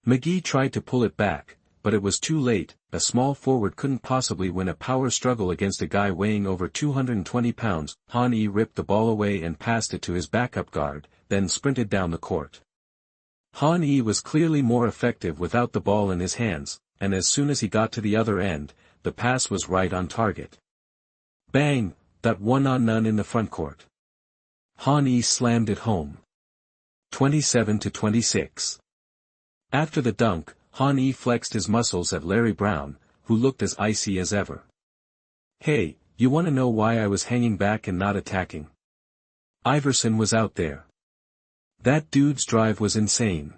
McGee tried to pull it back, but it was too late. A small forward couldn't possibly win a power struggle against a guy weighing over 220 pounds. Han Yi ripped the ball away and passed it to his backup guard, then sprinted down the court. Han Yi was clearly more effective without the ball in his hands, and as soon as he got to the other end, the pass was right on target. Bang! One-on-none in the frontcourt. Han Yi slammed it home. 27-26. After the dunk, Han Yi flexed his muscles at Larry Brown, who looked as icy as ever. Hey, you wanna know why I was hanging back and not attacking? Iverson was out there. That dude's drive was insane.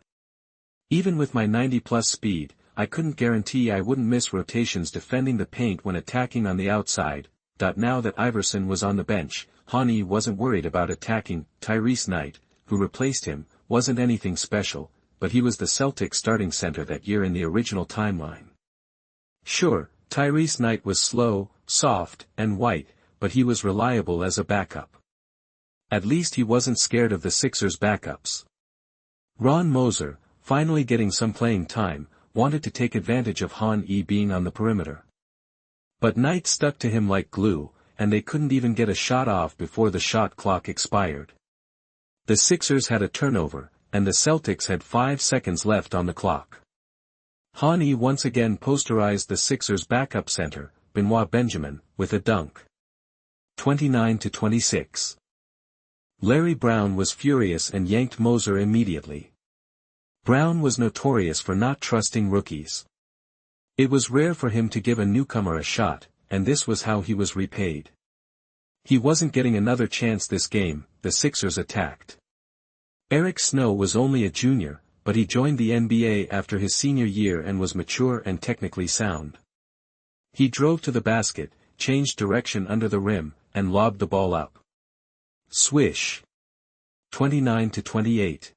Even with my 90+ speed, I couldn't guarantee I wouldn't miss rotations defending the paint when attacking on the outside. Now that Iverson was on the bench, Han Yi wasn't worried about attacking. Tyrese Knight, who replaced him, wasn't anything special, but he was the Celtics starting center that year in the original timeline. Sure, Tyrese Knight was slow, soft, and white, but he was reliable as a backup. At least he wasn't scared of the Sixers' backups. Ron Moser, finally getting some playing time, wanted to take advantage of Han Yi being on the perimeter. But Knight stuck to him like glue, and they couldn't even get a shot off before the shot clock expired. The Sixers had a turnover, and the Celtics had 5 seconds left on the clock. Han Yi once again posterized the Sixers' backup center, Benoit Benjamin, with a dunk. 29-26. Larry Brown was furious and yanked Moser immediately. Brown was notorious for not trusting rookies. It was rare for him to give a newcomer a shot, and this was how he was repaid. He wasn't getting another chance this game. The Sixers attacked. Eric Snow was only a junior, but he joined the NBA after his senior year and was mature and technically sound. He drove to the basket, changed direction under the rim, and lobbed the ball up. Swish. 29-28.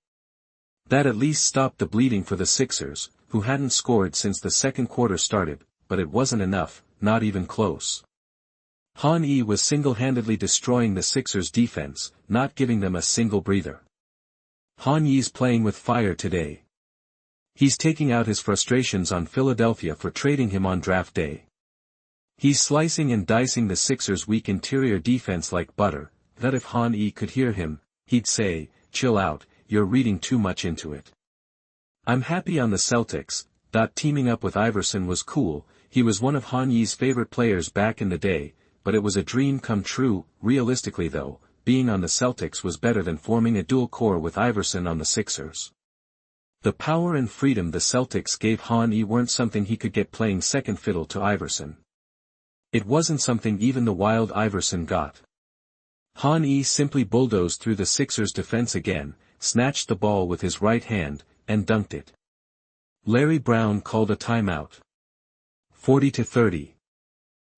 That at least stopped the bleeding for the Sixers, who hadn't scored since the second quarter started, but it wasn't enough, not even close. Han Yi was single-handedly destroying the Sixers' defense, not giving them a single breather. Han Yi's playing with fire today. He's taking out his frustrations on Philadelphia for trading him on draft day. He's slicing and dicing the Sixers' weak interior defense like butter. That if Han Yi could hear him, he'd say, "Chill out, you're reading too much into it." I'm happy on the Celtics. Teaming up with Iverson was cool. He was one of Han Yi's favorite players back in the day, but it was a dream come true. Realistically though, being on the Celtics was better than forming a dual core with Iverson on the Sixers. The power and freedom the Celtics gave Han Yi weren't something he could get playing second fiddle to Iverson. It wasn't something even the wild Iverson got. Han Yi simply bulldozed through the Sixers' defense again, snatched the ball with his right hand, and dunked it. Larry Brown called a timeout. 40-30.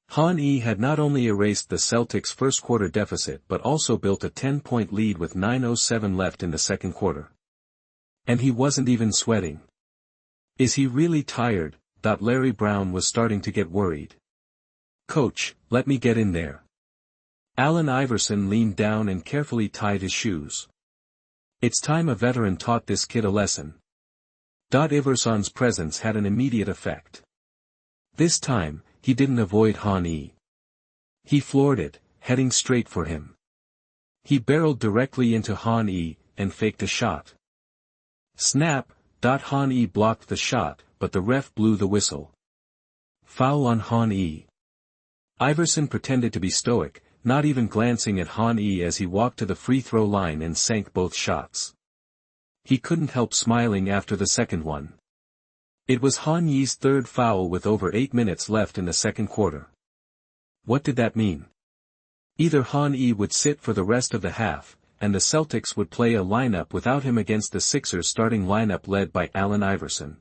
Han Yi had not only erased the Celtics' first-quarter deficit but also built a 10-point lead with 9:07 left in the second quarter. And he wasn't even sweating. Is he really tired? Larry Brown was starting to get worried. Coach, let me get in there. Allen Iverson leaned down and carefully tied his shoes. It's time a veteran taught this kid a lesson. Iverson's presence had an immediate effect. This time, he didn't avoid Han Yi. He floored it, heading straight for him. He barreled directly into Han Yi, and faked a shot. Snap! Han Yi blocked the shot, but the ref blew the whistle. Foul on Han Yi. Iverson pretended to be stoic, not even glancing at Han Yi as he walked to the free throw line and sank both shots. He couldn't help smiling after the second one. It was Han Yi's third foul with over 8 minutes left in the second quarter. What did that mean? Either Han Yi would sit for the rest of the half, and the Celtics would play a lineup without him against the Sixers starting lineup led by Allen Iverson.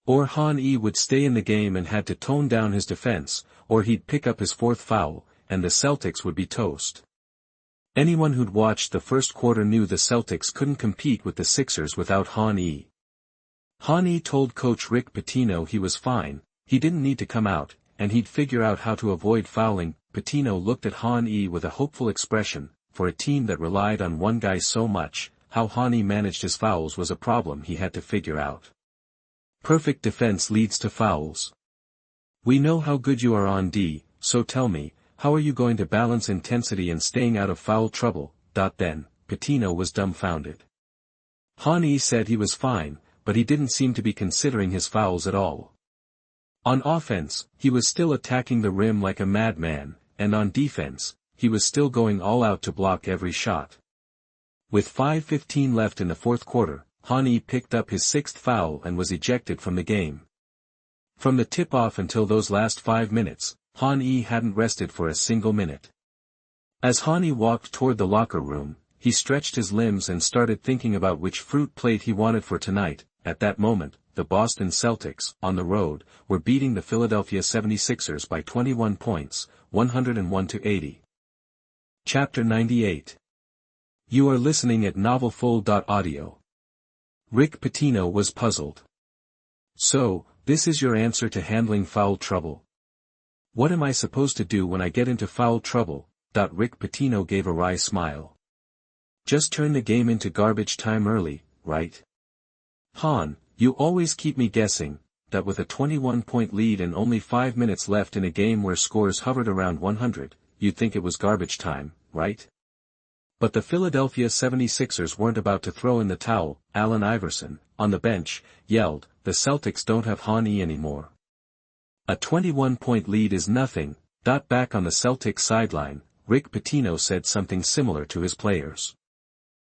Or Han Yi would stay in the game and had to tone down his defense, or he'd pick up his fourth foul, and the Celtics would be toast. Anyone who'd watched the first quarter knew the Celtics couldn't compete with the Sixers without Han Yi. Han Yi told coach Rick Pitino he was fine, he didn't need to come out, and he'd figure out how to avoid fouling. Pitino looked at Han Yi with a hopeful expression. For a team that relied on one guy so much, how Han Yi managed his fouls was a problem he had to figure out. Perfect defense leads to fouls. We know how good you are on D, so tell me, how are you going to balance intensity and staying out of foul trouble? Then, Pitino was dumbfounded. Han Yi said he was fine, but he didn't seem to be considering his fouls at all. On offense, he was still attacking the rim like a madman, and on defense, he was still going all out to block every shot. With 5:15 left in the fourth quarter, Han Yi picked up his sixth foul and was ejected from the game. From the tip-off until those last 5 minutes, Han Yi hadn't rested for a single minute. As Han Yi walked toward the locker room, he stretched his limbs and started thinking about which fruit plate he wanted for tonight. At that moment, the Boston Celtics, on the road, were beating the Philadelphia 76ers by 21 points, 101-80. Chapter 98. You are listening at novelfull.audio. Rick Pitino was puzzled. So, this is your answer to handling foul trouble. What am I supposed to do when I get into foul trouble? Rick Pitino gave a wry smile. Just turn the game into garbage time early, right? Han, you always keep me guessing. With a 21-point lead and only 5 minutes left in a game where scores hovered around 100, you'd think it was garbage time, right? But the Philadelphia 76ers weren't about to throw in the towel. Allen Iverson, on the bench, yelled, "The Celtics don't have Han Yi anymore." A 21-point lead is nothing. Back on the Celtics sideline, Rick Pitino said something similar to his players.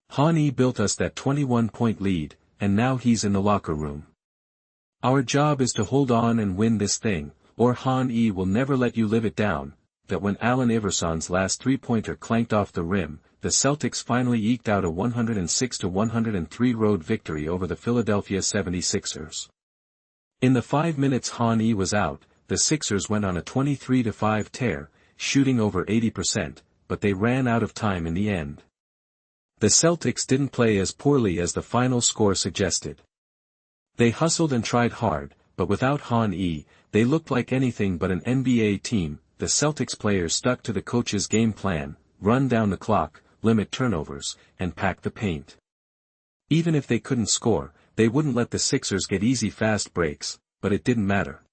Han Yi built us that 21-point lead, and now he's in the locker room. Our job is to hold on and win this thing, or Han Yi will never let you live it down. When Allen Iverson's last three-pointer clanked off the rim, the Celtics finally eked out a 106-103 road victory over the Philadelphia 76ers. In the 5 minutes Han Yi was out, the Sixers went on a 23-5 tear, shooting over 80%, but they ran out of time in the end. The Celtics didn't play as poorly as the final score suggested. They hustled and tried hard, but without Han Yi, they looked like anything but an NBA team. The Celtics players stuck to the coach's game plan: run down the clock, limit turnovers, and pack the paint. Even if they couldn't score, they wouldn't let the Sixers get easy fast breaks, but it didn't matter.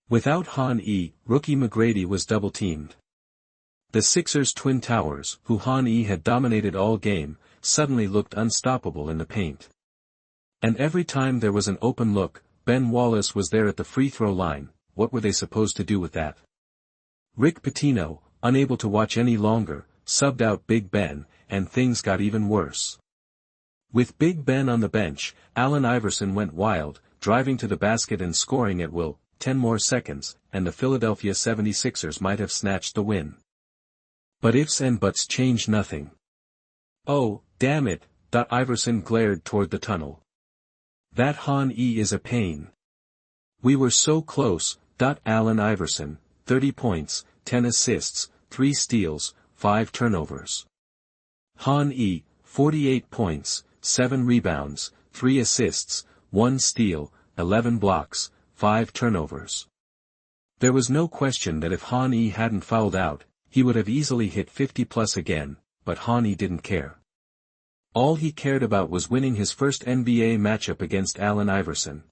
Without Han Yi, rookie McGrady was double-teamed. The Sixers' twin towers, who Han Yi had dominated all game, suddenly looked unstoppable in the paint. And every time there was an open look, Ben Wallace was there at the free throw line. What were they supposed to do with that? Rick Pitino, unable to watch any longer, subbed out Big Ben, and things got even worse. With Big Ben on the bench, Allen Iverson went wild, driving to the basket and scoring at will. 10 more seconds, and the Philadelphia 76ers might have snatched the win. But ifs and buts changed nothing. Oh, damn it, Iverson glared toward the tunnel. That Han Yi is a pain. We were so close. Allen Iverson, 30 points, 10 assists, 3 steals, 5 turnovers. Han Yi, 48 points, 7 rebounds, 3 assists, 1 steal, 11 blocks, 5 turnovers. There was no question that if Han Yi hadn't fouled out, he would have easily hit 50+ again, but Han Yi didn't care. All he cared about was winning his first NBA matchup against Allen Iverson.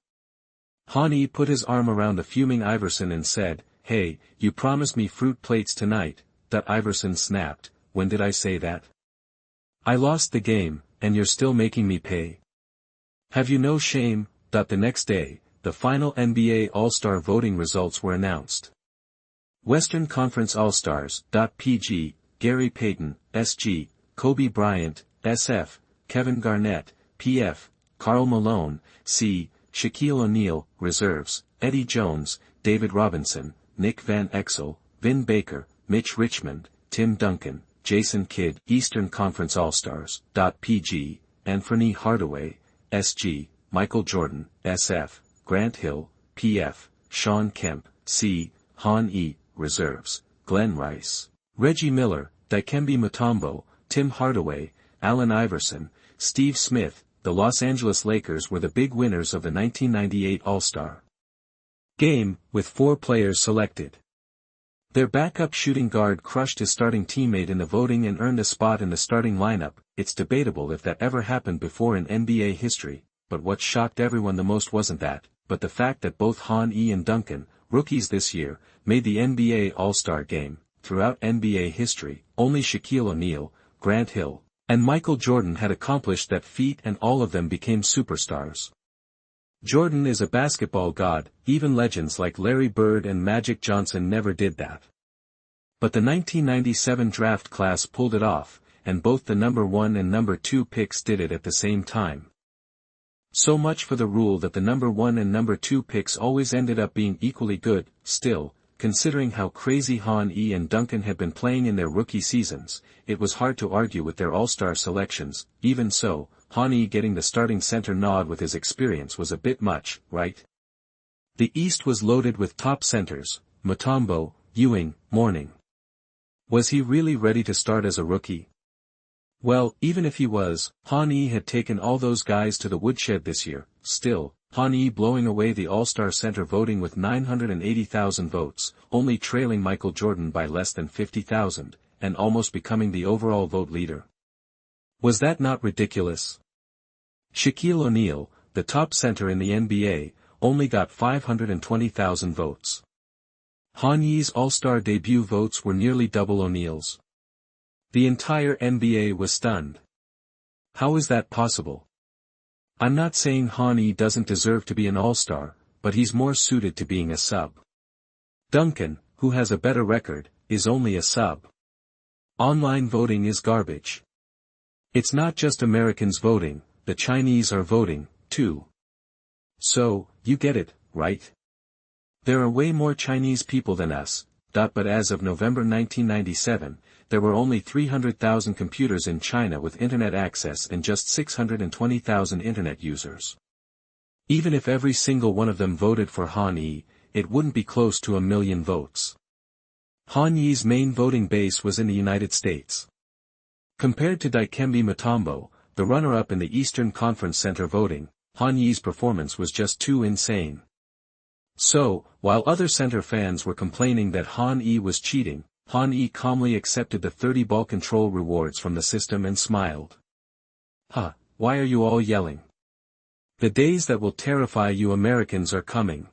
Han Yi put his arm around the fuming Iverson and said, "Hey, you promised me fruit plates tonight." Iverson snapped, when did I say that? I lost the game, and you're still making me pay. Have you no shame? The next day, the final NBA All-Star voting results were announced. Western Conference All-Stars, PG, Gary Payton, SG, Kobe Bryant, SF, Kevin Garnett, PF, Karl Malone, C, Shaquille O'Neal, Reserves, Eddie Jones, David Robinson, Nick Van Exel, Vin Baker, Mitch Richmond, Tim Duncan, Jason Kidd, Eastern Conference All-Stars, PG, Anthony Hardaway, SG, Michael Jordan, SF, Grant Hill, PF, Sean Kemp, C, Han E, Reserves, Glenn Rice, Reggie Miller, Dikembe Mutombo, Tim Hardaway, Allen Iverson, Steve Smith. The Los Angeles Lakers were the big winners of the 1998 All-Star game, with 4 players selected. Their backup shooting guard crushed his starting teammate in the voting and earned a spot in the starting lineup. It's debatable if that ever happened before in NBA history, but what shocked everyone the most wasn't that, but the fact that both Han E and Duncan, rookies this year, made the NBA All-Star game. Throughout NBA history, only Shaquille O'Neal, Grant Hill, and Michael Jordan had accomplished that feat, and all of them became superstars. Jordan is a basketball god, even legends like Larry Bird and Magic Johnson never did that. But the 1997 draft class pulled it off, and both the number 1 and number 2 picks did it at the same time. So much for the rule that the number 1 and number 2 picks always ended up being equally good. Still, considering how crazy Han E and Duncan had been playing in their rookie seasons, it was hard to argue with their all-star selections. Even so, Han E getting the starting center nod with his experience was a bit much, right? The East was loaded with top centers, Mutombo, Ewing, Mourning. Was he really ready to start as a rookie? Well, even if he was, Han E had taken all those guys to the woodshed this year. Still, Han E blowing away the All-Star Center voting with 980,000 votes, only trailing Michael Jordan by less than 50,000, and almost becoming the overall vote leader. Was that not ridiculous? Shaquille O'Neal, the top center in the NBA, only got 520,000 votes. Han Ye's All-Star debut votes were nearly double O'Neal's. The entire NBA was stunned. How is that possible? I'm not saying Han E doesn't deserve to be an all-star, but he's more suited to being a sub. Duncan, who has a better record, is only a sub. Online voting is garbage. It's not just Americans voting, the Chinese are voting, too. So, you get it, right? There are way more Chinese people than us, but as of November 1997, there were only 300,000 computers in China with internet access and just 620,000 internet users. Even if every single one of them voted for Han E, it wouldn't be close to 1 million votes. Han Ye's main voting base was in the United States. Compared to Dikembe Mutombo, the runner-up in the Eastern Conference Center voting, Han Ye's performance was just too insane. So, while other center fans were complaining that Han E was cheating, Han E calmly accepted the 30 ball control rewards from the system and smiled. Why are you all yelling? The days that will terrify you Americans are coming.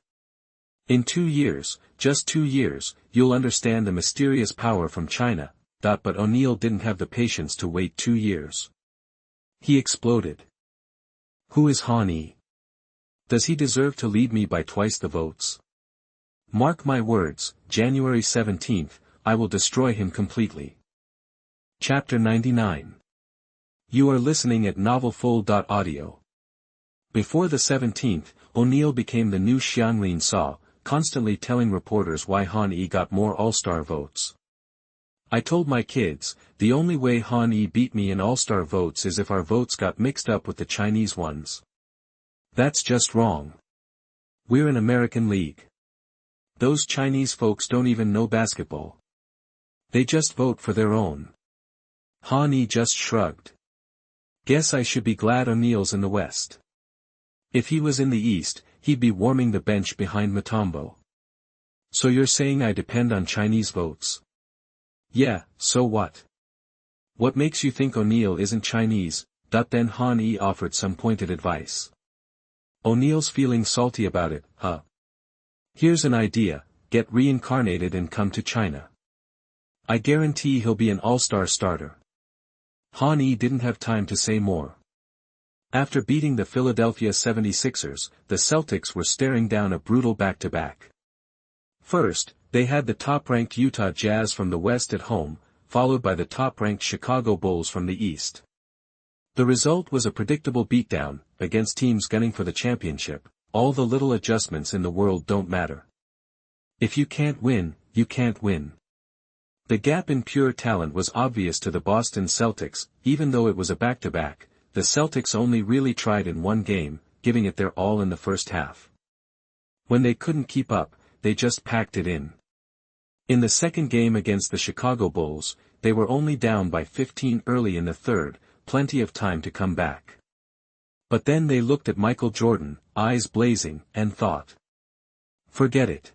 In 2 years, just 2 years, you'll understand the mysterious power from China. But O'Neal didn't have the patience to wait 2 years. He exploded. Who is Han E? Does he deserve to lead me by twice the votes? Mark my words, January 17th, I will destroy him completely. Chapter 99. You are listening at novelfull.audio. Before the 17th, O'Neal became the new Xianglin Sa, constantly telling reporters why Han E got more all-star votes. I told my kids, the only way Han E beat me in all-star votes is if our votes got mixed up with the Chinese ones. That's just wrong. We're an American league. Those Chinese folks don't even know basketball. They just vote for their own. Han E just shrugged. Guess I should be glad O'Neal's in the West. If he was in the East, he'd be warming the bench behind Mutombo. So you're saying I depend on Chinese votes? Yeah, so what? What makes you think O'Neal isn't Chinese? Then Han E offered some pointed advice. O'Neal's feeling salty about it, huh? Here's an idea, get reincarnated and come to China. I guarantee he'll be an all-star starter. Han-E didn't have time to say more. After beating the Philadelphia 76ers, the Celtics were staring down a brutal back-to-back. First, they had the top-ranked Utah Jazz from the West at home, followed by the top-ranked Chicago Bulls from the East. The result was a predictable beatdown, against teams gunning for the championship. All the little adjustments in the world don't matter. If you can't win, you can't win. The gap in pure talent was obvious to the Boston Celtics. Even though it was a back-to-back, the Celtics only really tried in one game, giving it their all in the first half. When they couldn't keep up, they just packed it in. In the second game against the Chicago Bulls, they were only down by 15 early in the third, plenty of time to come back. But then they looked at Michael Jordan, eyes blazing, and thought, "Forget it.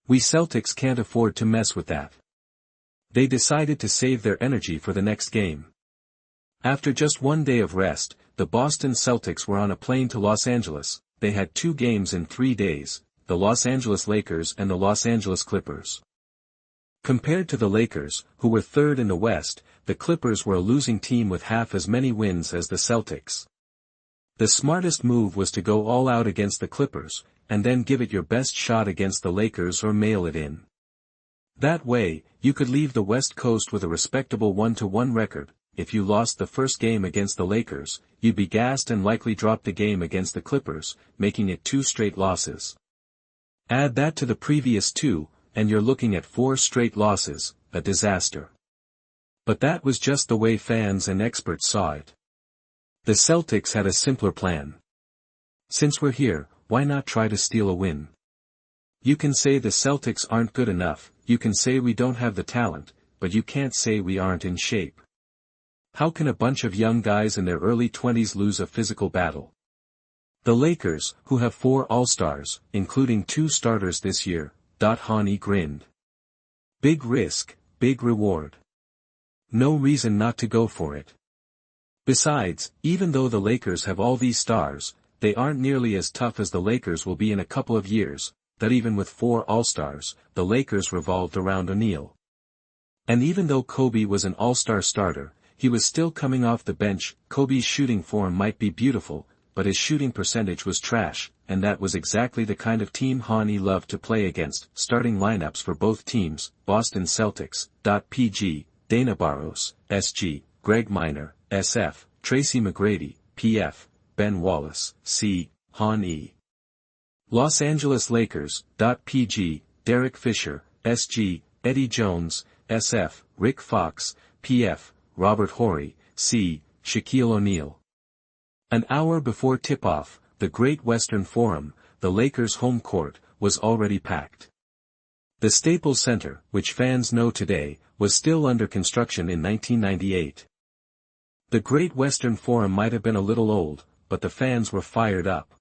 We Celtics can't afford to mess with that." They decided to save their energy for the next game. After just one day of rest, the Boston Celtics were on a plane to Los Angeles. They had 2 games in 3 days, the Los Angeles Lakers and the Los Angeles Clippers. Compared to the Lakers, who were third in the West, the Clippers were a losing team with half as many wins as the Celtics. The smartest move was to go all out against the Clippers, and then give it your best shot against the Lakers or mail it in. That way, you could leave the West Coast with a respectable 1-1 record. If you lost the first game against the Lakers, you'd be gassed and likely drop the game against the Clippers, making it 2 straight losses. Add that to the previous 2, and you're looking at 4 straight losses, a disaster. But that was just the way fans and experts saw it. The Celtics had a simpler plan. Since we're here, why not try to steal a win? You can say the Celtics aren't good enough, you can say we don't have the talent, but you can't say we aren't in shape. How can a bunch of young guys in their early 20s lose a physical battle? The Lakers, who have 4 All-Stars, including 2 starters this year, Han-E grinned. Big risk, big reward. No reason not to go for it. Besides, even though the Lakers have all these stars, they aren't nearly as tough as the Lakers will be in a couple of years. That even with 4 All-Stars, the Lakers revolved around O'Neal. And even though Kobe was an All-Star starter, he was still coming off the bench. Kobe's shooting form might be beautiful, but his shooting percentage was trash, and that was exactly the kind of team Han-E loved to play against. Starting lineups for both teams: Boston Celtics, PG, Dana Barros, SG, Greg Minor, SF, Tracy McGrady, PF, Ben Wallace, C, Han-E. Los Angeles Lakers, PG, Derek Fisher, SG, Eddie Jones, SF, Rick Fox, PF, Robert Horry, C, Shaquille O'Neal. An hour before tip-off, the Great Western Forum, the Lakers' home court, was already packed. The Staples Center, which fans know today, was still under construction in 1998. The Great Western Forum might have been a little old, but the fans were fired up.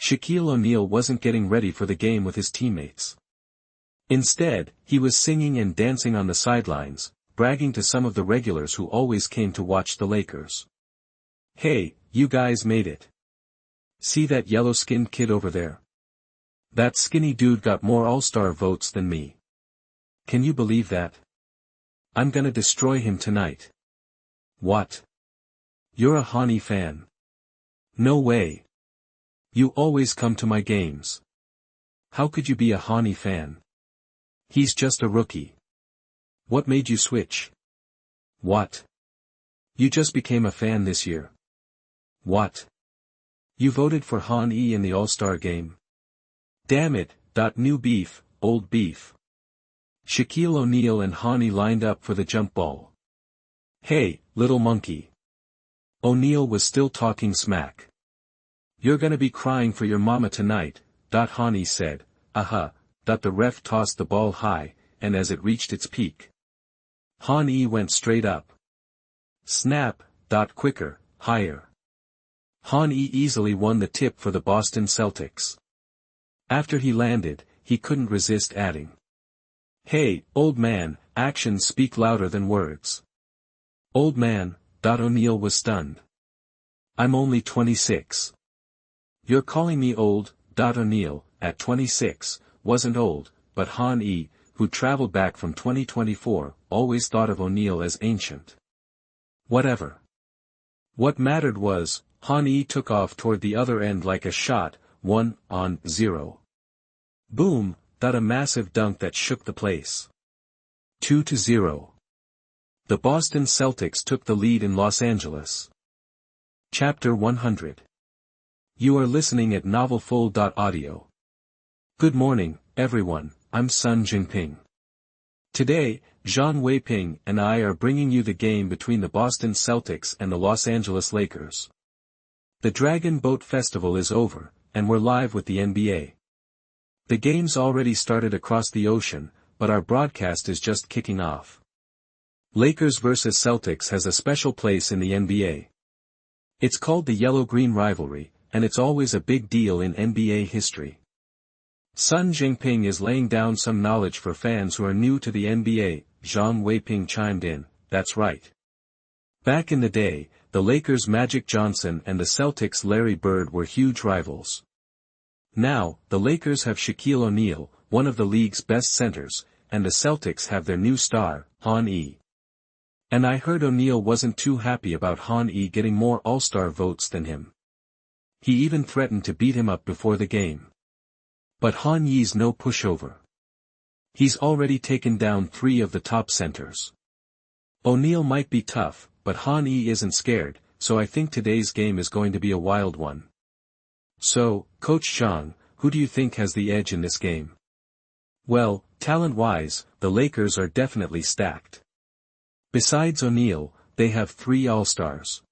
Shaquille O'Neal wasn't getting ready for the game with his teammates. Instead, he was singing and dancing on the sidelines, bragging to some of the regulars who always came to watch the Lakers. "Hey, you guys made it. See that yellow-skinned kid over there? That skinny dude got more All-Star votes than me. Can you believe that? I'm gonna destroy him tonight." "What? You're a Han-E fan?" "No way. You always come to my games. How could you be a Han-E fan? He's just a rookie. What made you switch?" "What? You just became a fan this year." "What? You voted for Han-E in the All-Star game?" "Damn it, new beef, old beef." Shaquille O'Neal and Han-E lined up for the jump ball. "Hey, little monkey." O'Neal was still talking smack. "You're gonna be crying for your mama tonight," Han-E said. The ref tossed the ball high, and as it reached its peak, Han-E went straight up. Snap, quicker, higher. Han-E easily won the tip for the Boston Celtics. After he landed, he couldn't resist adding, "Hey, old man, actions speak louder than words." "Old man?" O'Neal was stunned. "I'm only 26. "You're calling me old?" O'Neal, at 26, wasn't old, but Han-E, who traveled back from 2024, always thought of O'Neal as ancient. Whatever. What mattered was, Han-yi took off toward the other end like a shot, 1-0. Boom, that a massive dunk that shook the place. 2-0. The Boston Celtics took the lead in Los Angeles. Chapter 100. You are listening at novelfull.audio. Good morning, everyone, I'm Sun Jinping. Today, Zhang Weiping and I are bringing you the game between the Boston Celtics and the Los Angeles Lakers. The Dragon Boat Festival is over, and we're live with the NBA. The game's already started across the ocean, but our broadcast is just kicking off. Lakers vs Celtics has a special place in the NBA. It's called the Yellow-Green Rivalry, and it's always a big deal in NBA history. Sun Jinping is laying down some knowledge for fans who are new to the NBA, Zhang Weiping chimed in, that's right. Back in the day, the Lakers' Magic Johnson and the Celtics' Larry Bird were huge rivals. Now, the Lakers have Shaquille O'Neal, one of the league's best centers, and the Celtics have their new star, Han-yi. And I heard O'Neal wasn't too happy about Han-yi getting more All-Star votes than him. He even threatened to beat him up before the game. But Han-yi's no pushover. He's already taken down 3 of the top centers. O'Neal might be tough, but Han-yi isn't scared, so I think today's game is going to be a wild one. So, Coach Zhang, who do you think has the edge in this game? Well, talent-wise, the Lakers are definitely stacked. Besides O'Neal, they have 3 All-Stars.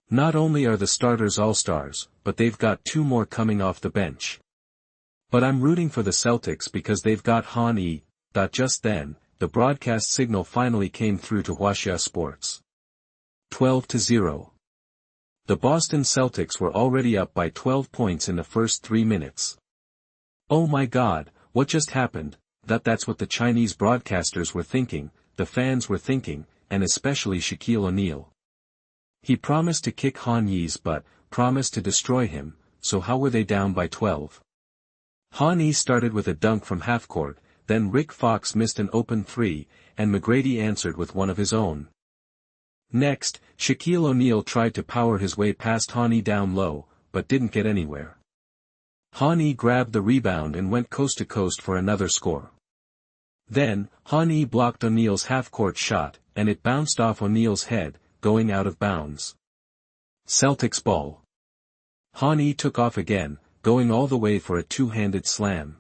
Not only are the starters All-Stars, but they've got 2 more coming off the bench. But I'm rooting for the Celtics because they've got Han-yi. Just then, the broadcast signal finally came through to Huaxia Sports. 12-0. The Boston Celtics were already up by 12 points in the first 3 minutes. Oh my God, what just happened? That's what the Chinese broadcasters were thinking, the fans were thinking, and especially Shaquille O'Neal. He promised to kick Han-yi's butt, promised to destroy him, so how were they down by 12? Han-yi started with a dunk from half-court, then Rick Fox missed an open 3, and McGrady answered with one of his own. Next, Shaquille O'Neal tried to power his way past Han-yi down low, but didn't get anywhere. Han-yi grabbed the rebound and went coast to coast for another score. Then, Han-yi blocked O'Neal's half-court shot, and it bounced off O'Neal's head, going out of bounds. Celtics ball. Han-yi took off again, going all the way for a 2-handed slam.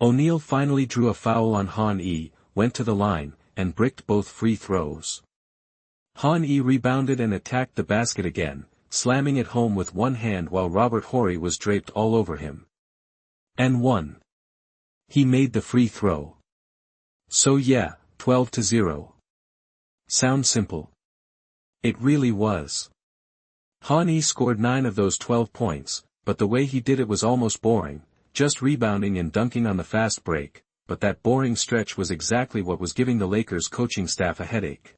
O'Neal finally drew a foul on Han-yi, went to the line, and bricked both free throws. Han-yi rebounded and attacked the basket again, slamming it home with one hand while Robert Horry was draped all over him. And won. He made the free throw. So yeah, 12-0. Sound simple? It really was. Han-yi scored 9 of those 12 points, but the way he did it was almost boring, just rebounding and dunking on the fast break, but that boring stretch was exactly what was giving the Lakers coaching staff a headache.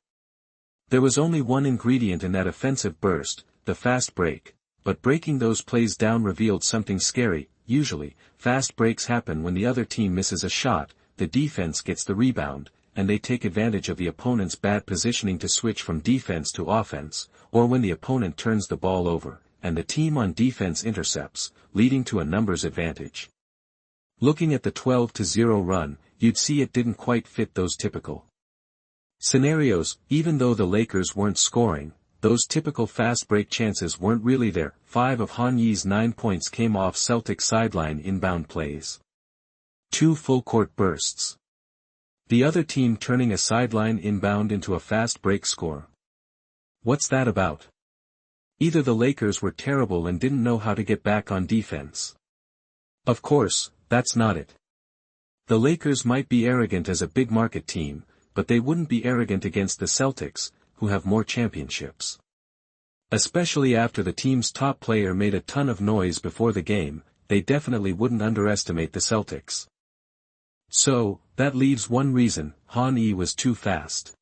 There was only one ingredient in that offensive burst, the fast break, but breaking those plays down revealed something scary. Usually, fast breaks happen when the other team misses a shot, the defense gets the rebound, and they take advantage of the opponent's bad positioning to switch from defense to offense, or when the opponent turns the ball over, and the team on defense intercepts, leading to a numbers advantage. Looking at the 12-0 run, you'd see it didn't quite fit those typical scenarios. Even though the Lakers weren't scoring, those typical fast break chances weren't really there. 5 of Han-yi's 9 points came off Celtic sideline inbound plays. 2 full-court bursts. The other team turning a sideline inbound into a fast break score. What's that about? Either the Lakers were terrible and didn't know how to get back on defense. Of course, that's not it. The Lakers might be arrogant as a big market team, but they wouldn't be arrogant against the Celtics, who have more championships. Especially after the team's top player made a ton of noise before the game, they definitely wouldn't underestimate the Celtics. So, that leaves one reason: Han-yi was too fast.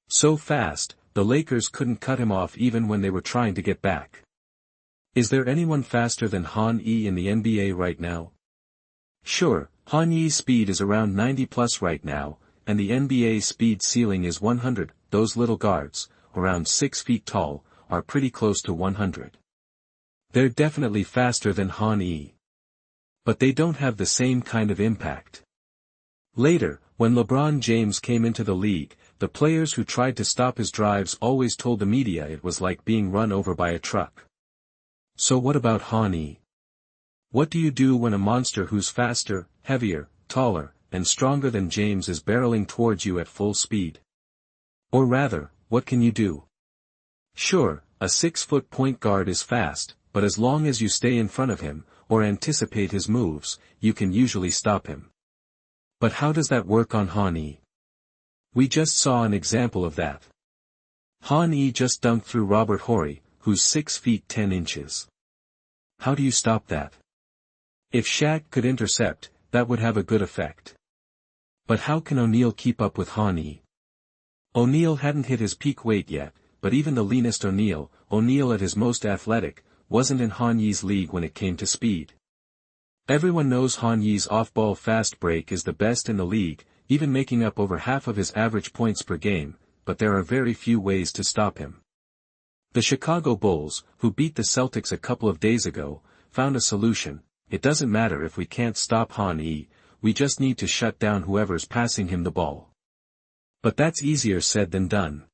So fast, the Lakers couldn't cut him off even when they were trying to get back. Is there anyone faster than Han-yi in the NBA right now? Sure, Han Yi's speed is around 90 plus right now, and the NBA speed ceiling is 100, those little guards, around 6 feet tall, are pretty close to 100. They're definitely faster than Han Yi. But they don't have the same kind of impact. Later, when LeBron James came into the league, the players who tried to stop his drives always told the media it was like being run over by a truck. So what about Han Yi? What do you do when a monster who's faster, heavier, taller, and stronger than James is barreling towards you at full speed? Or rather, what can you do? Sure, a 6-foot point guard is fast, but as long as you stay in front of him, or anticipate his moves, you can usually stop him. But how does that work on Han Yi? We just saw an example of that. Han Yi just dunked through Robert Horry, who's 6 feet 10 inches. How do you stop that? If Shaq could intercept, that would have a good effect. But how can O'Neal keep up with Han Yi? O'Neal hadn't hit his peak weight yet, but even the leanest O'Neal at his most athletic, wasn't in Han Yi's league when it came to speed. Everyone knows Han Yi's off-ball fast break is the best in the league, even making up over half of his average points per game, but there are very few ways to stop him. The Chicago Bulls, who beat the Celtics a couple of days ago, found a solution. It doesn't matter if we can't stop Han Yi, we just need to shut down whoever's passing him the ball. But that's easier said than done.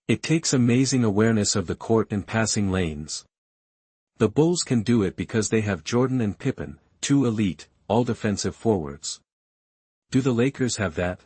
It takes amazing awareness of the court and passing lanes. The Bulls can do it because they have Jordan and Pippen, two elite, all-defensive forwards. Do the Lakers have that?